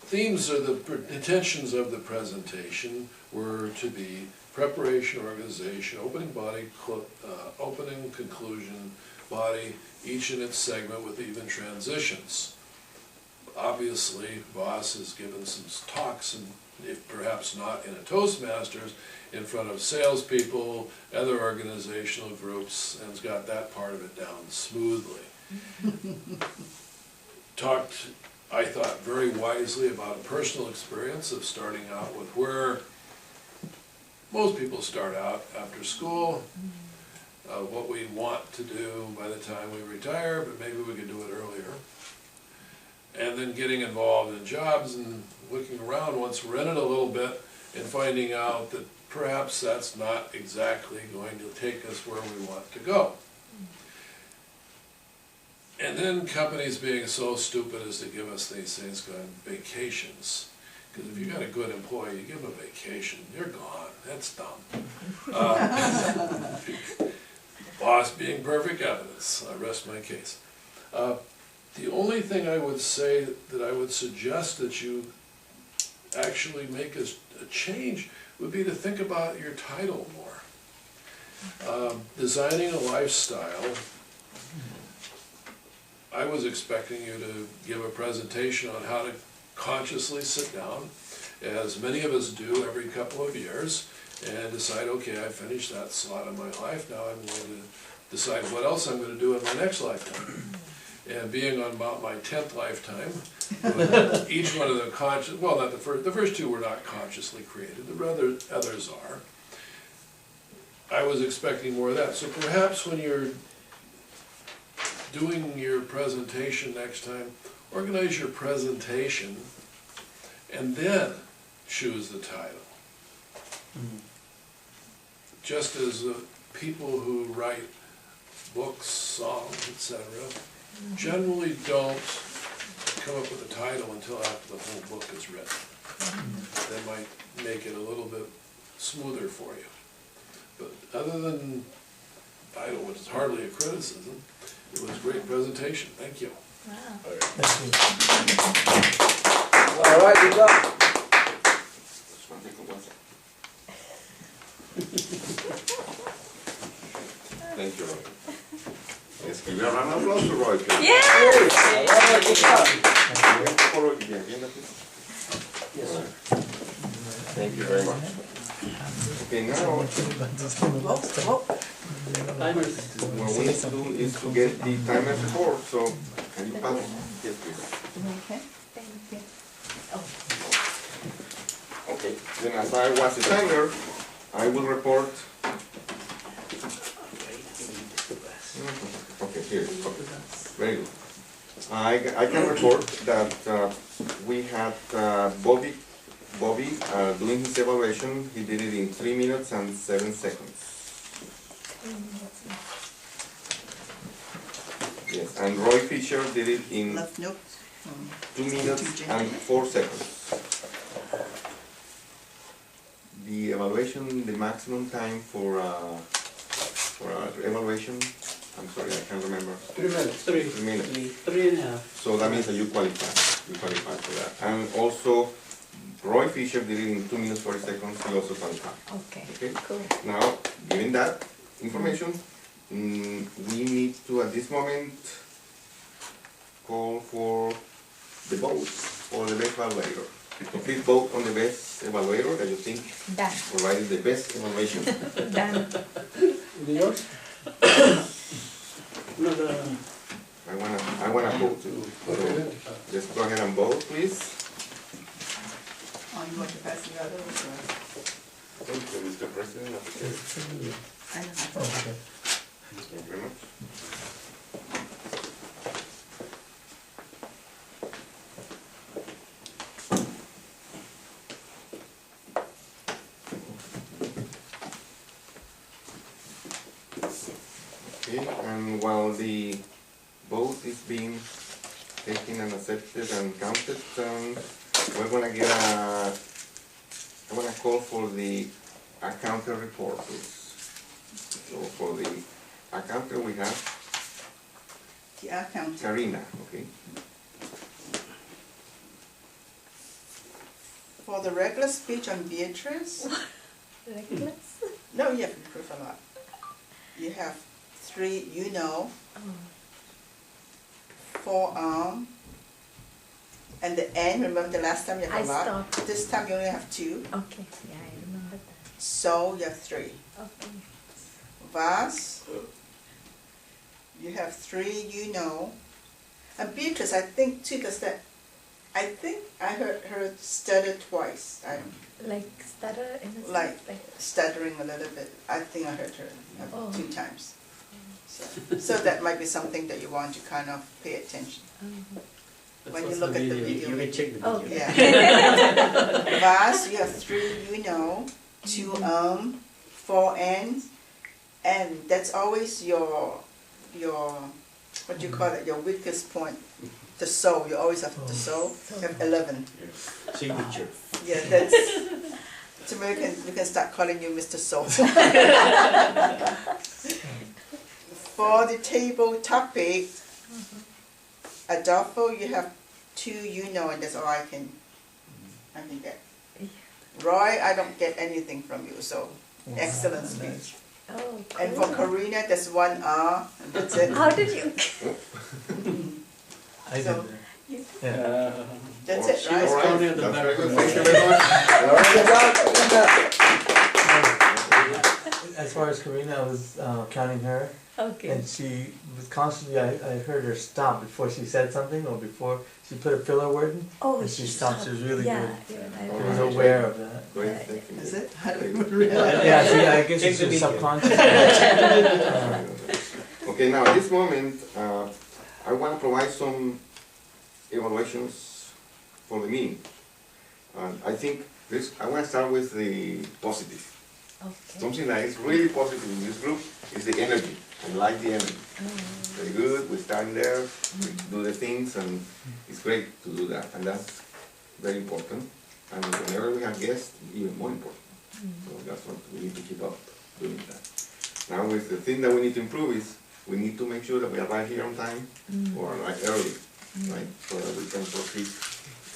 themes or the intentions of the presentation were to be preparation, organization, opening body, opening, conclusion, body, each in its segment with even transitions. Obviously, Voss has given some talks, and if perhaps not in a Toastmasters, in front of salespeople, other organizational groups, and has got that part of it down smoothly. Talked, I thought, very wisely about a personal experience of starting out with where most people start out after school, what we want to do by the time we retire, but maybe we could do it earlier. And then getting involved in jobs and looking around once we're in it a little bit and finding out that perhaps that's not exactly going to take us where we want to go. And then companies being so stupid as to give us these things called vacations. Because if you got a good employee, you give them a vacation, they're gone. That's dumb. Boss being perfect evidence. I rest my case. The only thing I would say that I would suggest that you actually make a change would be to think about your title more. Designing a lifestyle. I was expecting you to give a presentation on how to consciously sit down, as many of us do every couple of years, and decide, okay, I finished that slot of my life, now I'm going to decide what else I'm going to do in my next lifetime. And being on about my 10th lifetime, each one of them conscious, well, not the first two were not consciously created, the others are. I was expecting more of that. So perhaps when you're doing your presentation next time, organize your presentation and then choose the title. Just as people who write books, songs, etc., generally don't come up with a title until after the whole book is written. That might make it a little bit smoother for you. But other than title, which is hardly a criticism, it was a great presentation. Thank you.
Wow.
All right, good job.
Thank you, Roy. Let's give a round of applause to Roy.
Yes!
All right, good job.
Yes, sir. Thank you very much. Okay, now
Timers.
what we need to do is to get the timer report, so can you pass? Yes, please.
Okay.
Okay, then as I was the timer, I will report. Okay, here, okay. Very good. I can report that we had Bobby Bobby, doing his evaluation, he did it in 3 minutes and 7 seconds. Yes, and Roy Fisher did it in
Left notes.
2 minutes and 4 seconds. The evaluation, the maximum time for evaluation, I'm sorry, I can't remember.
3 minutes.
3 minutes.
3.5.
So that means that you qualify. You qualify for that. And also, Roy Fisher did it in 2 minutes 40 seconds. He also qualified.
Okay,
Okay.
cool.
Now, given that information, we need to at this moment call for the vote for the best evaluator. The complete vote on the best evaluator that you think
Done.
provided the best evaluation.
Done.
Yours?
No, the,
I wanna vote too. So just go ahead and vote, please.
Oh, you want to pass the other one?
Thank you, Mr. President.
I know.
Thank you very much. Okay, and while the vote is being taken and accepted and counted, we're gonna get I wanna call for the accountant report, please. So for the accountant, we have
The account.
Karina, okay?
For the regular speech on Beatrice,
Reckless?
no, you have improved a lot. You have 3, you know,
Oh.
4, and the N, remember the last time you
I
have a lot?
stopped.
This time you only have 2,
Okay, yeah, I remember that.
so you have 3.
Okay.
Vas, you have 3, you know. And Beatrice, I think too, because I think I heard her stutter twice. I'm
Like stutter in a sense?
like stuttering a little bit. I think I heard her
Oh.
2 times. So that might be something that you want to kind of pay attention.
that's
When you
what's
look at the
video.
video.
You can check the
Oh.
video.
Yeah. Vas, you have 3, you know, 2, 4 N's, and that's always your what do you call it, your weakest point. The soul, you always have the soul. You have 11.
Signature.
Yeah, that's, so we can start calling you Mr. Soul. For the table topic, Adolfo, you have 2, you know, and that's all I can get. Roy, I don't get anything from you, so excellent speech.
Oh,
And for
cool.
Karina, that's 1 R, and that's it.
How did you?
I
So,
did that.
that's it,
She was
right?
counting the
That's
better
very good.
one.
Thank you very much.
As far as Karina, I was counting her,
Okay.
and she was constantly, I heard her stop before she said something, or before she put a filler word in,
Oh,
and she stopped. She was really
yeah,
good.
Yeah,
She
I
was
remember.
aware of that.
Great, thank you.
Is it? I don't even realize.
Yeah, see, I guess
Check
it's
the
just
video.
subconscious.
Okay, now at this moment, I want to provide some evaluations for the meeting. I think I want to start with the positive.
Okay.
Something that is really positive in this group is the energy. I like the energy. Very good, we stand there, we do the things, and it's great to do that. And that's very important. And whenever we have guests, even more important. So that's what we need to keep up doing that. Now with the thing that we need to improve is, we need to make sure that we arrive here on time or arrive early, right? So that we can proceed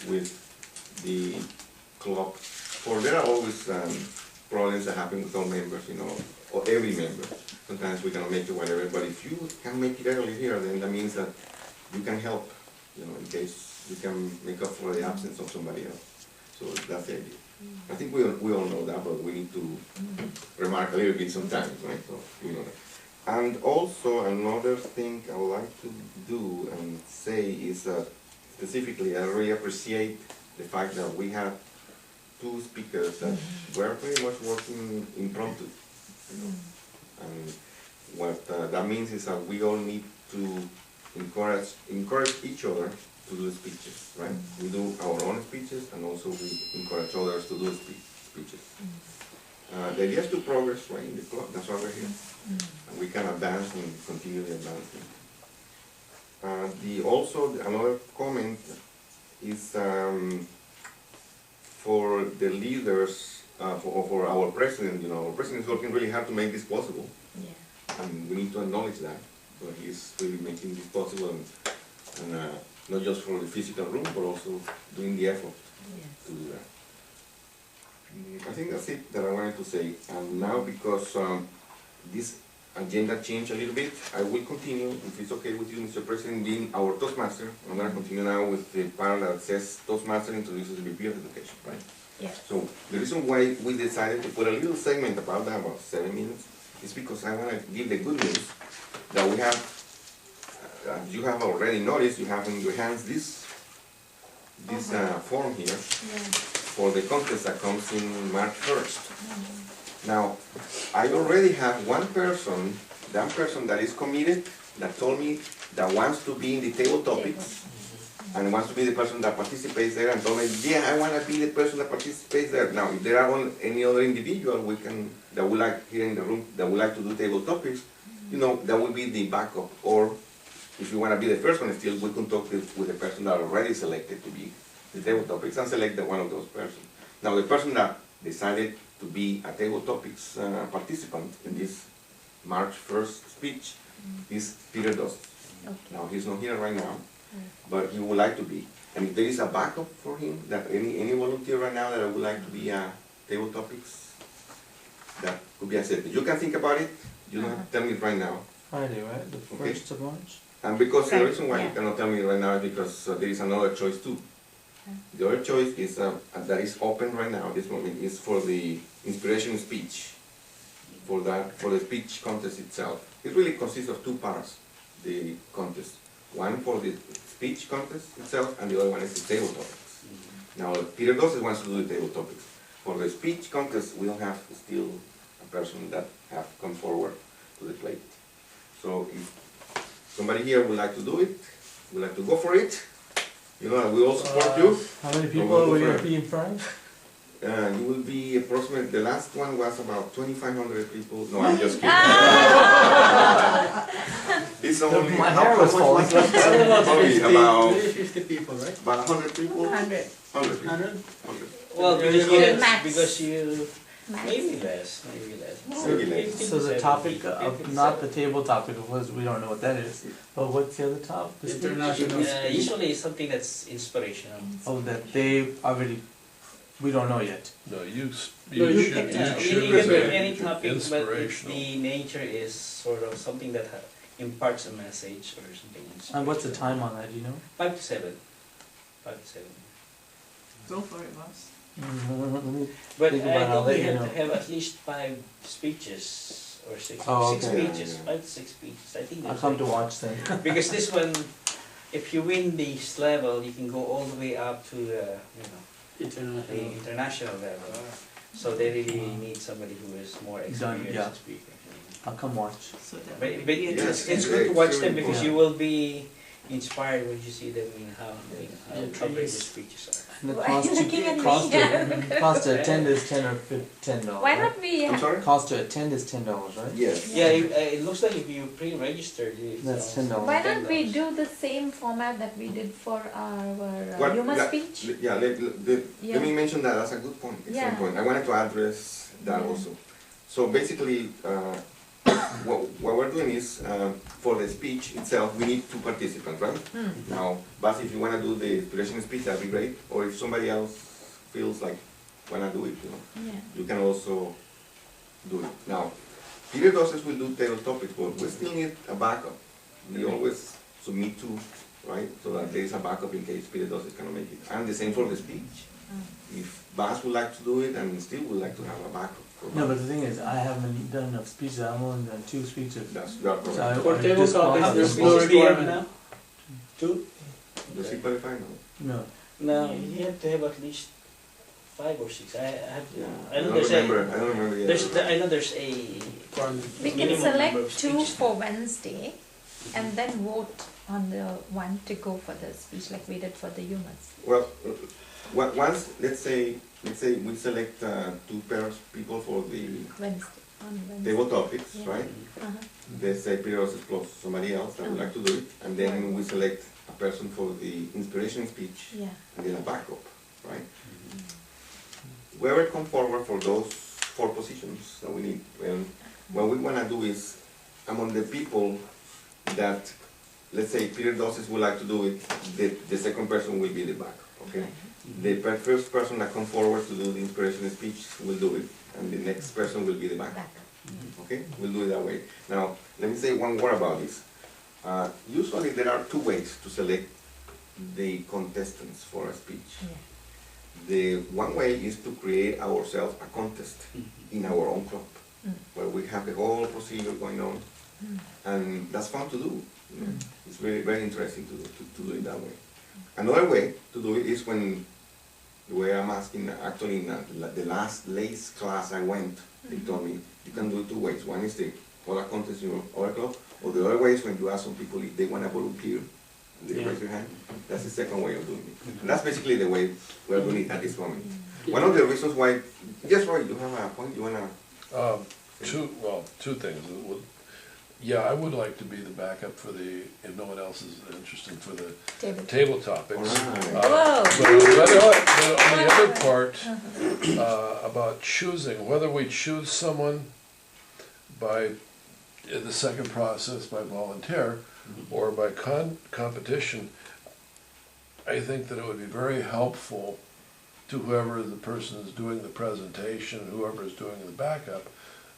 with the club. For there are always problems that happen with all members, you know, or every member. Sometimes we cannot make it whatever, but if you can make it early here, then that means that you can help, you know, in case you can make up for the absence of somebody else. So that's the idea. I think we all know that, but we need to remark a little bit sometimes, right? So you know that. And also another thing I would like to do and say is that specifically I really appreciate the fact that we have 2 speakers that were pretty much working impromptu. You know? And what that means is that we all need to encourage each other to do speeches, right? We do our own speeches, and also we encourage others to do speeches. The idea is to progress, right, in the club. That's why we're here. And we can advance and continue the advancement. Also, another comment is for the leaders, for our president. Our president is working really hard to make this possible.
Yeah.
And we need to acknowledge that. So he's really making this possible, and not just for the physical room, but also doing the effort to do that. I think that's it that I wanted to say. And now, because this agenda changed a little bit, I will continue, if it's okay with you, Mr. President, being our Toastmaster. I'm going to continue now with the part that says Toastmaster introduces the BP of education, right?
Yeah.
So the reason why we decided to put a little segment about that, about 7 minutes, is because I want to give the good news that we have, as you have already noticed, you have in your hands this form here for the contest that comes in March 1st. Now, I already have one person that is committed, that told me that wants to be in the table topics, and wants to be the person that participates there, and told me, yeah, I want to be the person that participates there. Now, if there are any other individual that would like here in the room, that would like to do table topics, that will be the backup. Or if you want to be the first one, still we can talk with the person that already selected to be the table topics and select one of those persons. Now, the person that decided to be a table topics participant in this March 1st speech is Peter Dost.
Okay.
Now, he's not here right now, but he would like to be. And if there is a backup for him, that any volunteer right now that would like to be a table topics, that could be accepted. You can think about it. You don't have to tell me right now.
Friday, right? The 1st of March?
And because the
Right,
reason why you cannot tell me right now is because there is another choice too. The other choice is that is open right now. This moment is for the inspiration speech. For the speech contest itself. It really consists of 2 parts. The contest. One for the speech contest itself, and the other one is the table topics. Now, Peter Dost wants to do the table topics. For the speech contest, we don't have still a person that have come forward to the plate. So if somebody here would like to do it, would like to go for it, we all support you.
How many people are we going to be in front?
You will be approximately, the last one was about 2,500 people. No, I'm just kidding. It's only,
My hair was falling.
about
50 people, right?
about 100 people.
100.
100 people.
100?
100.
Well,
Max.
because you,
Max.
maybe less.
Maybe less.
So the topic of, not the table topic, was we don't know what that is, but what's the other topic? The speech?
International.
Usually it's something that's inspirational.
Oh, that they already, we don't know yet.
No, you
No, you
should,
can-
you
You
should
can do
say
any topic, but if
inspirational.
the nature is sort of something that imparts a message or something.
And what's the time on that, do you know?
5 to 7. 5 to 7.
Go for it, boss.
Let me
But
think about
I
how
think we
late,
have to have at least 5 speeches or 6.
Oh,
6
okay.
speeches,
Yeah.
5 to 6 speeches. I think
I'll
that's
come to
right.
watch then.
Because this one, if you win this level, you can go all the way up to the
International.
international level. So they really need somebody who is more experienced
yeah.
speaker.
I'll come watch.
So that
But,
would
but
be
it's
Yes,
good to watch them
extremely
because
important.
you will be inspired when you see them how great the
trees.
speeches are.
And the
Why
cost
are you looking at me?
cost to attend is $10.
Why not we?
I'm sorry?
Cost to attend is $10, right?
Yes.
Yeah, it looks like if you pre-registered,
That's $10.
Why don't we do the same format that we did for our
What-
humor
that-
speech?
Yeah,
Yeah.
let me mention that. That's a good point. Excellent
Yeah.
point. I wanted to address that
Yeah.
also. So basically, what we're doing is, for the speech itself, we need 2 participants, right? Now, but if you want to do the inspiration speech, that'd be great. Or if somebody else feels like want to do it,
Yeah.
you can also do it. Now, Peter Doses will do table topics, but we still need a backup. We always submit 2, right? So that there is a backup in case Peter Doses cannot make it. And the same for the speech. If Bas would like to do it, and still would like to have a backup. For
No,
Bas.
but the thing is, I haven't done enough speeches. I've only done 2 speeches.
You are
So
correct.
For
I
table
just
topics,
want-
there's
How
no
many do you have
requirement.
now? 2?
Does he qualify now?
No.
No, you have to have at least 5 or 6. I have.
Yeah.
I know there's
I don't remember yet.
I know there's a.
Requirement.
We can
minimum number
select
of
2
speeches.
for Wednesday and then vote on the one to go for the speech like we did for the humans.
Well, once, let's say we select two pairs people for the
Wednesday, on Wednesday.
table topics,
Yeah.
right?
Uh-huh.
Let's say Peter Roses plus somebody else that would like to do it, and then we select a person for the inspiration speech,
Yeah.
and then a backup, right? Whoever come forward for those 4 positions that we need, what we want to do is, among the people that, let's say Peter Doses would like to do it, the second person will be the backup, okay? The first person that comes forward to do the inspiration speech will do it, and the next person will be the backup. Okay, we'll do it that way. Now, let me say one word about this. Usually there are 2 ways to select the contestants for a speech.
Yeah.
The one way is to create ourselves a contest in our own club, where we have the whole procedure going on, and that's fun to do. You know? It's very, very interesting to do it that way. Another way to do it is when, the way I'm asking, actually in the last class I went, they told me, you can do it 2 ways. One is the other contest in your other club, or the other way is when you ask some people if they want to volunteer, and they raise their hand. That's the second way of doing it. And that's basically the way we're doing it at this moment. One of the reasons why, yes, Roy, you have a point, you want to?
Two things. Yeah, I would like to be the backup for the, if no one else is interested, for the table topics.
Whoa.
But on the other part, about choosing, whether we choose someone by, in the second process, by volunteer, or by competition, I think that it would be very helpful to whoever the person is doing the presentation, whoever is doing the backup,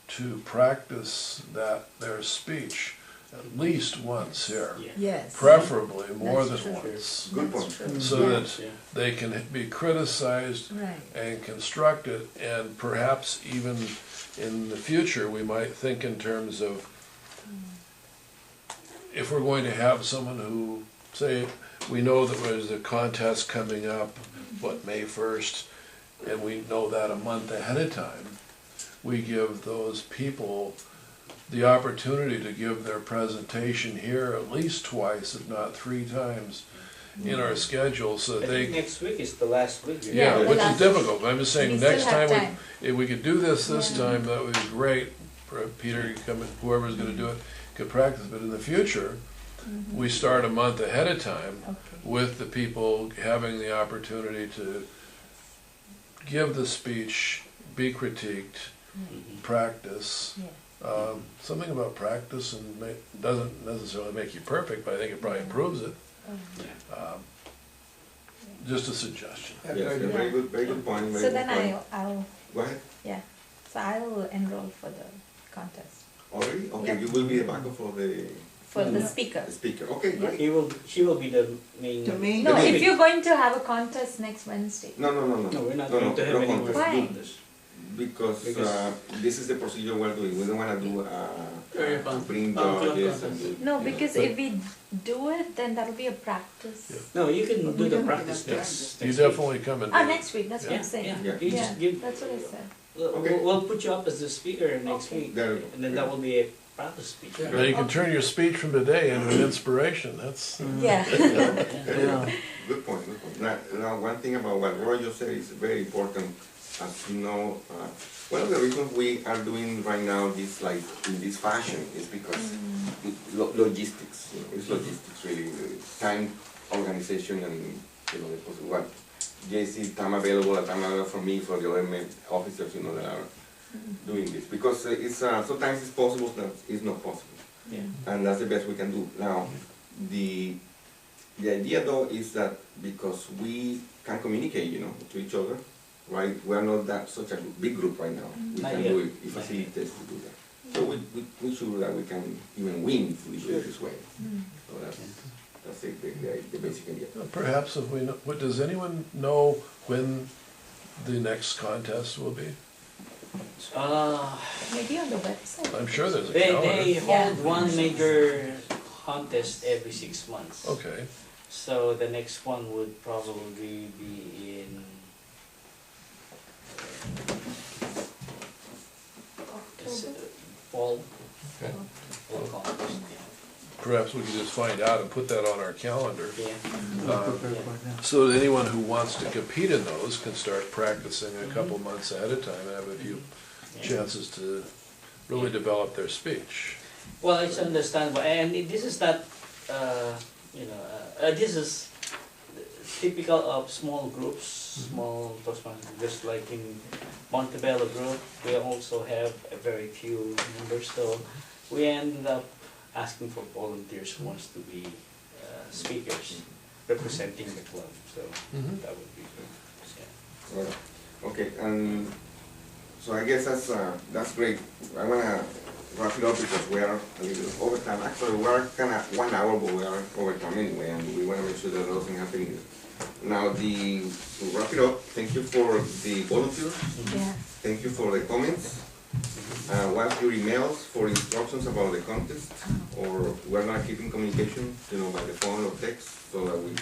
to practice their speech at least once here.
Yes.
Preferably more
That's
than
true.
once.
Good
That's
point.
true.
So
Yeah.
that they can be criticized
Right.
and constructed, and perhaps even in the future, we might think in terms of, if we're going to have someone who, say, we know that there's a contest coming up, May 1st, and we know that a month ahead of time, we give those people the opportunity to give their presentation here at least twice, if not 3 times, in our schedule, so
I
that
think
they,
next week is the last week.
yeah,
the
which
last-
is difficult, but I'm just saying,
We still
next
have
time,
time.
if we could do this
Yeah.
time, that would be great. For Peter, you come in, whoever's gonna do it, could practice, but in the future, we start a month ahead of time
Okay.
with the people having the opportunity to give the speech, be critiqued, practice.
Yeah.
Something about practice and doesn't necessarily make you perfect, but I think it probably improves it. Just a suggestion.
Yes, yeah, very good point. Very
So
good
then
point.
I'll,
Go ahead.
yeah, so I will enroll for the contest,
Already? Okay,
Yeah.
you will be a backup for the
for the speaker.
speaker. Okay, great.
She will be the main.
The main-
No,
The
if
main-
you're going to have a contest next Wednesday.
No,
No, we're not going to have any more
Why?
contest.
Because
Because-
this is the procedure we're doing. We don't want to do
Very fun.
bring
Club
judges
contest.
and do.
No, because if we do it, then that'll be a practice.
Yeah.
No, you can do
We
the
don't have
practice
enough
next.
You
next
definitely come and do
Ah,
it.
next week, that's what I'm
Yeah,
saying.
yeah.
Yeah.
You just give.
That's what I said.
Okay.
We'll put you up as the speaker next
Okay.
week,
There we go.
and then that will be a practice speech.
Yeah.
Now you can turn your speech from today into an inspiration, that's,
Yeah.
There you go. Good point, good point. Now, one thing about what Roy just said is very important. As you know, one of the reasons we are doing right now this in this fashion is because logistics. You know, it's logistics really, time, organization, and what JC time available, time available for me, for the other officers, that are doing this. Because it's sometimes it's possible, sometimes it's not possible.
Yeah.
And that's the best we can do. Now, the idea though is that because we can communicate, to each other, right? We are not such a big group right now. We
Not
can
yet.
do it, it facilitates to do that. So we sure that we can even win if we do it this way. So that's the basic idea.
perhaps if we know, does anyone know when the next contest will be?
Maybe on the website.
I'm sure there's a
They
calendar.
hold one major contest every 6 months.
Okay,
So the next one would probably be in fall.
okay.
Fall contest, yeah.
perhaps we could just find out and put that on our calendar.
Yeah.
So that anyone who wants to compete in those can start practicing a couple months ahead of time and have a few chances to really develop their speech.
Well, it's understandable, and this is not, this is typical of small groups, small Toastmasters, just like in Montebello group, we also have a very few members, so we ended up asking for volunteers who wants to be speakers representing the club, so that would be good. Yeah.
Well, okay, and so I guess that's great. I wanna wrap it up because we are a little over time. Actually, we are kind of 1 hour, but we are over time anyway, and we wanna make sure that doesn't happen either. Now, to wrap it up, thank you for the volunteers.
Yeah.
Thank you for the comments. Watch your emails for instructions about the contest, or we're gonna keep in communication, by the phone or text, so that we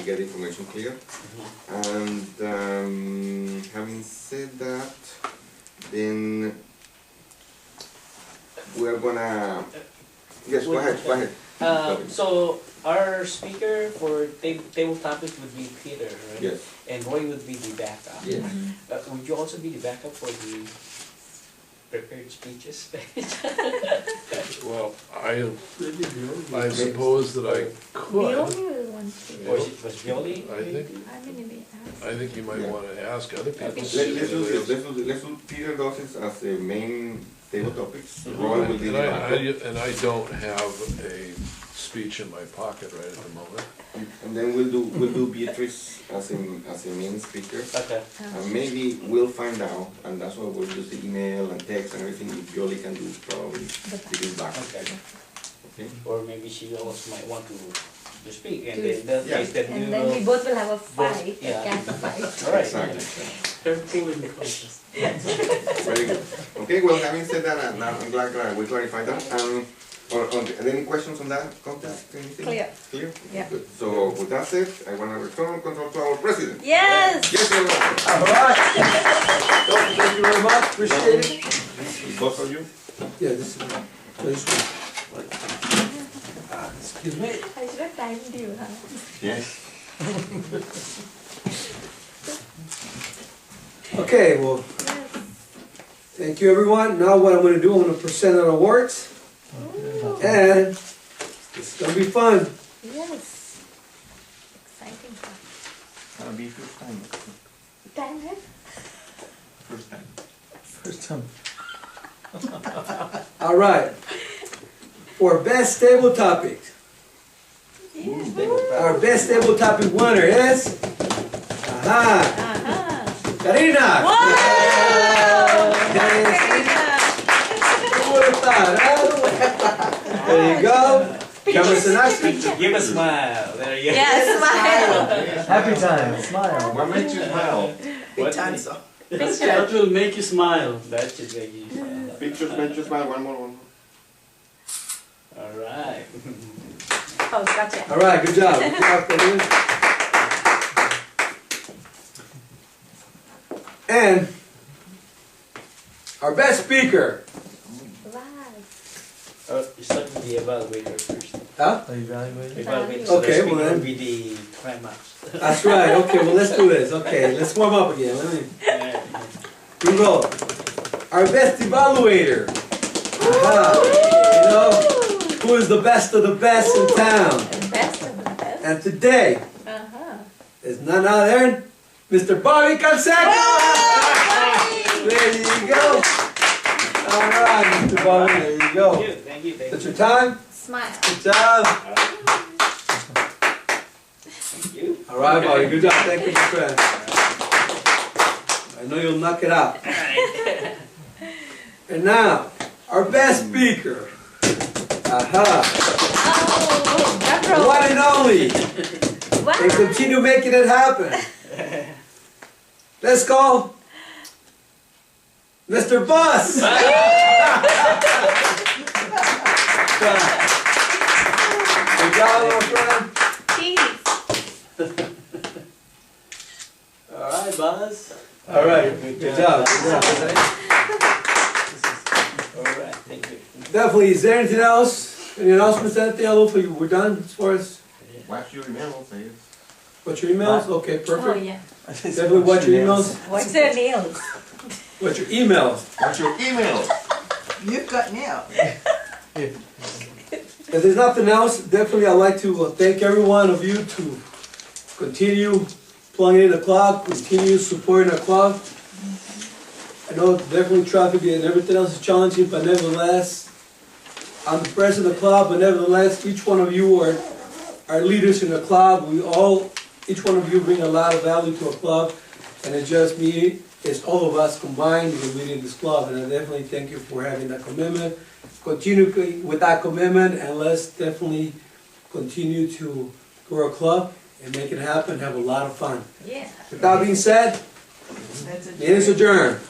get information clear. And having said that, then we're gonna. Yes, go ahead.
So our speaker for table topics would be Peter, right?
Yes.
And Roy would be the backup.
Yes.
Would you also be the backup for the prepared speeches?
Well, I suppose that I could.
The only one to.
Or was Violi?
I think you might want to ask other people.
Let's do this. Let's do Peter does it as the main table topics. Roy will be the backup.
And I don't have a speech in my pocket right at the moment.
And then we'll do Beatrice as a main speaker.
Okay.
And maybe we'll find out, and that's why we'll use the email and text and everything. If Yoli can do probably the backup.
Okay.
Okay.
Or maybe she also might want to speak, and then that case that
And then we both will have a fight,
yeah.
a cat fight.
All right.
Exactly.
They're pulling the contest.
Very good. Okay. Well, having said that, I'm glad we clarified that. Any questions on that contest? Anything?
Clear.
Clear?
Yeah.
Good. So with that said, I want to return control to our president.
Yes!
Yes, everyone.
All right. Thank you very much, appreciate it.
Both of you.
Yeah, this one. Excuse me.
I should have timed you, huh?
Yes.
Okay, well, thank you everyone. Now what I'm gonna do, I'm gonna present an awards. And it's gonna be fun.
Yes. Exciting stuff.
That'll be first time.
Time, huh?
First time.
All right. For best table topic, our best table topic winner is, Karina.
Whoa!
Who would have thought, huh? There you go. Camera's an action.
Give a smile. There you go.
Yes, smile.
Happy time. Smile.
What makes you smile?
Big time, so.
That will make you smile.
That should make you smile.
Pictures, benches, smile. One more.
All right.
Oh, gotcha.
All right, good job. Good job, Karina. And our best speaker.
Wow.
Start with the evaluator first.
Huh?
Evaluator.
Okay, well then.
Will be the climax.
That's right. Okay, well let's do this. Okay, let's warm up again. Let me. We roll. Our best evaluator. Who is the best of the best in town?
The best of the best.
And today is none other than Mr. Bobby Canseco. There you go. All right, Mr. Bobby. There you go.
Thank you.
That's your time.
Smile.
Good job.
Thank you.
All right, Bobby. Good job. Thank you, my friend. I know you'll knock it out. And now, our best speaker.
Oh,
The one and only.
wow.
And continue making it happen. Let's go. Mr. Bus. Good job, my friend.
Cheese.
All right, Buzz.
All right. Good job. Good job.
All right. Thank you.
Definitely. Is there anything else? Any announcements, anything, Adolfo? We're done as far as,
Watch your email, say it.
what's your emails? Okay,
Oh,
perfect.
yeah.
Definitely watch your emails.
What's their nails?
What's your emails?
Watch your email.
You've got nails.
If there's nothing else, definitely I'd like to thank every one of you to continue plugging in the club, continue supporting the club. I know definitely traffic and everything else is challenging, but nevertheless, I'm the president of the club, but nevertheless, each one of you are leaders in the club. Each one of you bring a lot of value to a club, and it's just me, it's all of us combined in leading this club, and I definitely thank you for having that commitment. Continue with that commitment, and let's definitely continue to grow a club and make it happen, have a lot of fun.
Yeah.
With that being said,
That's a
meeting is adjourned.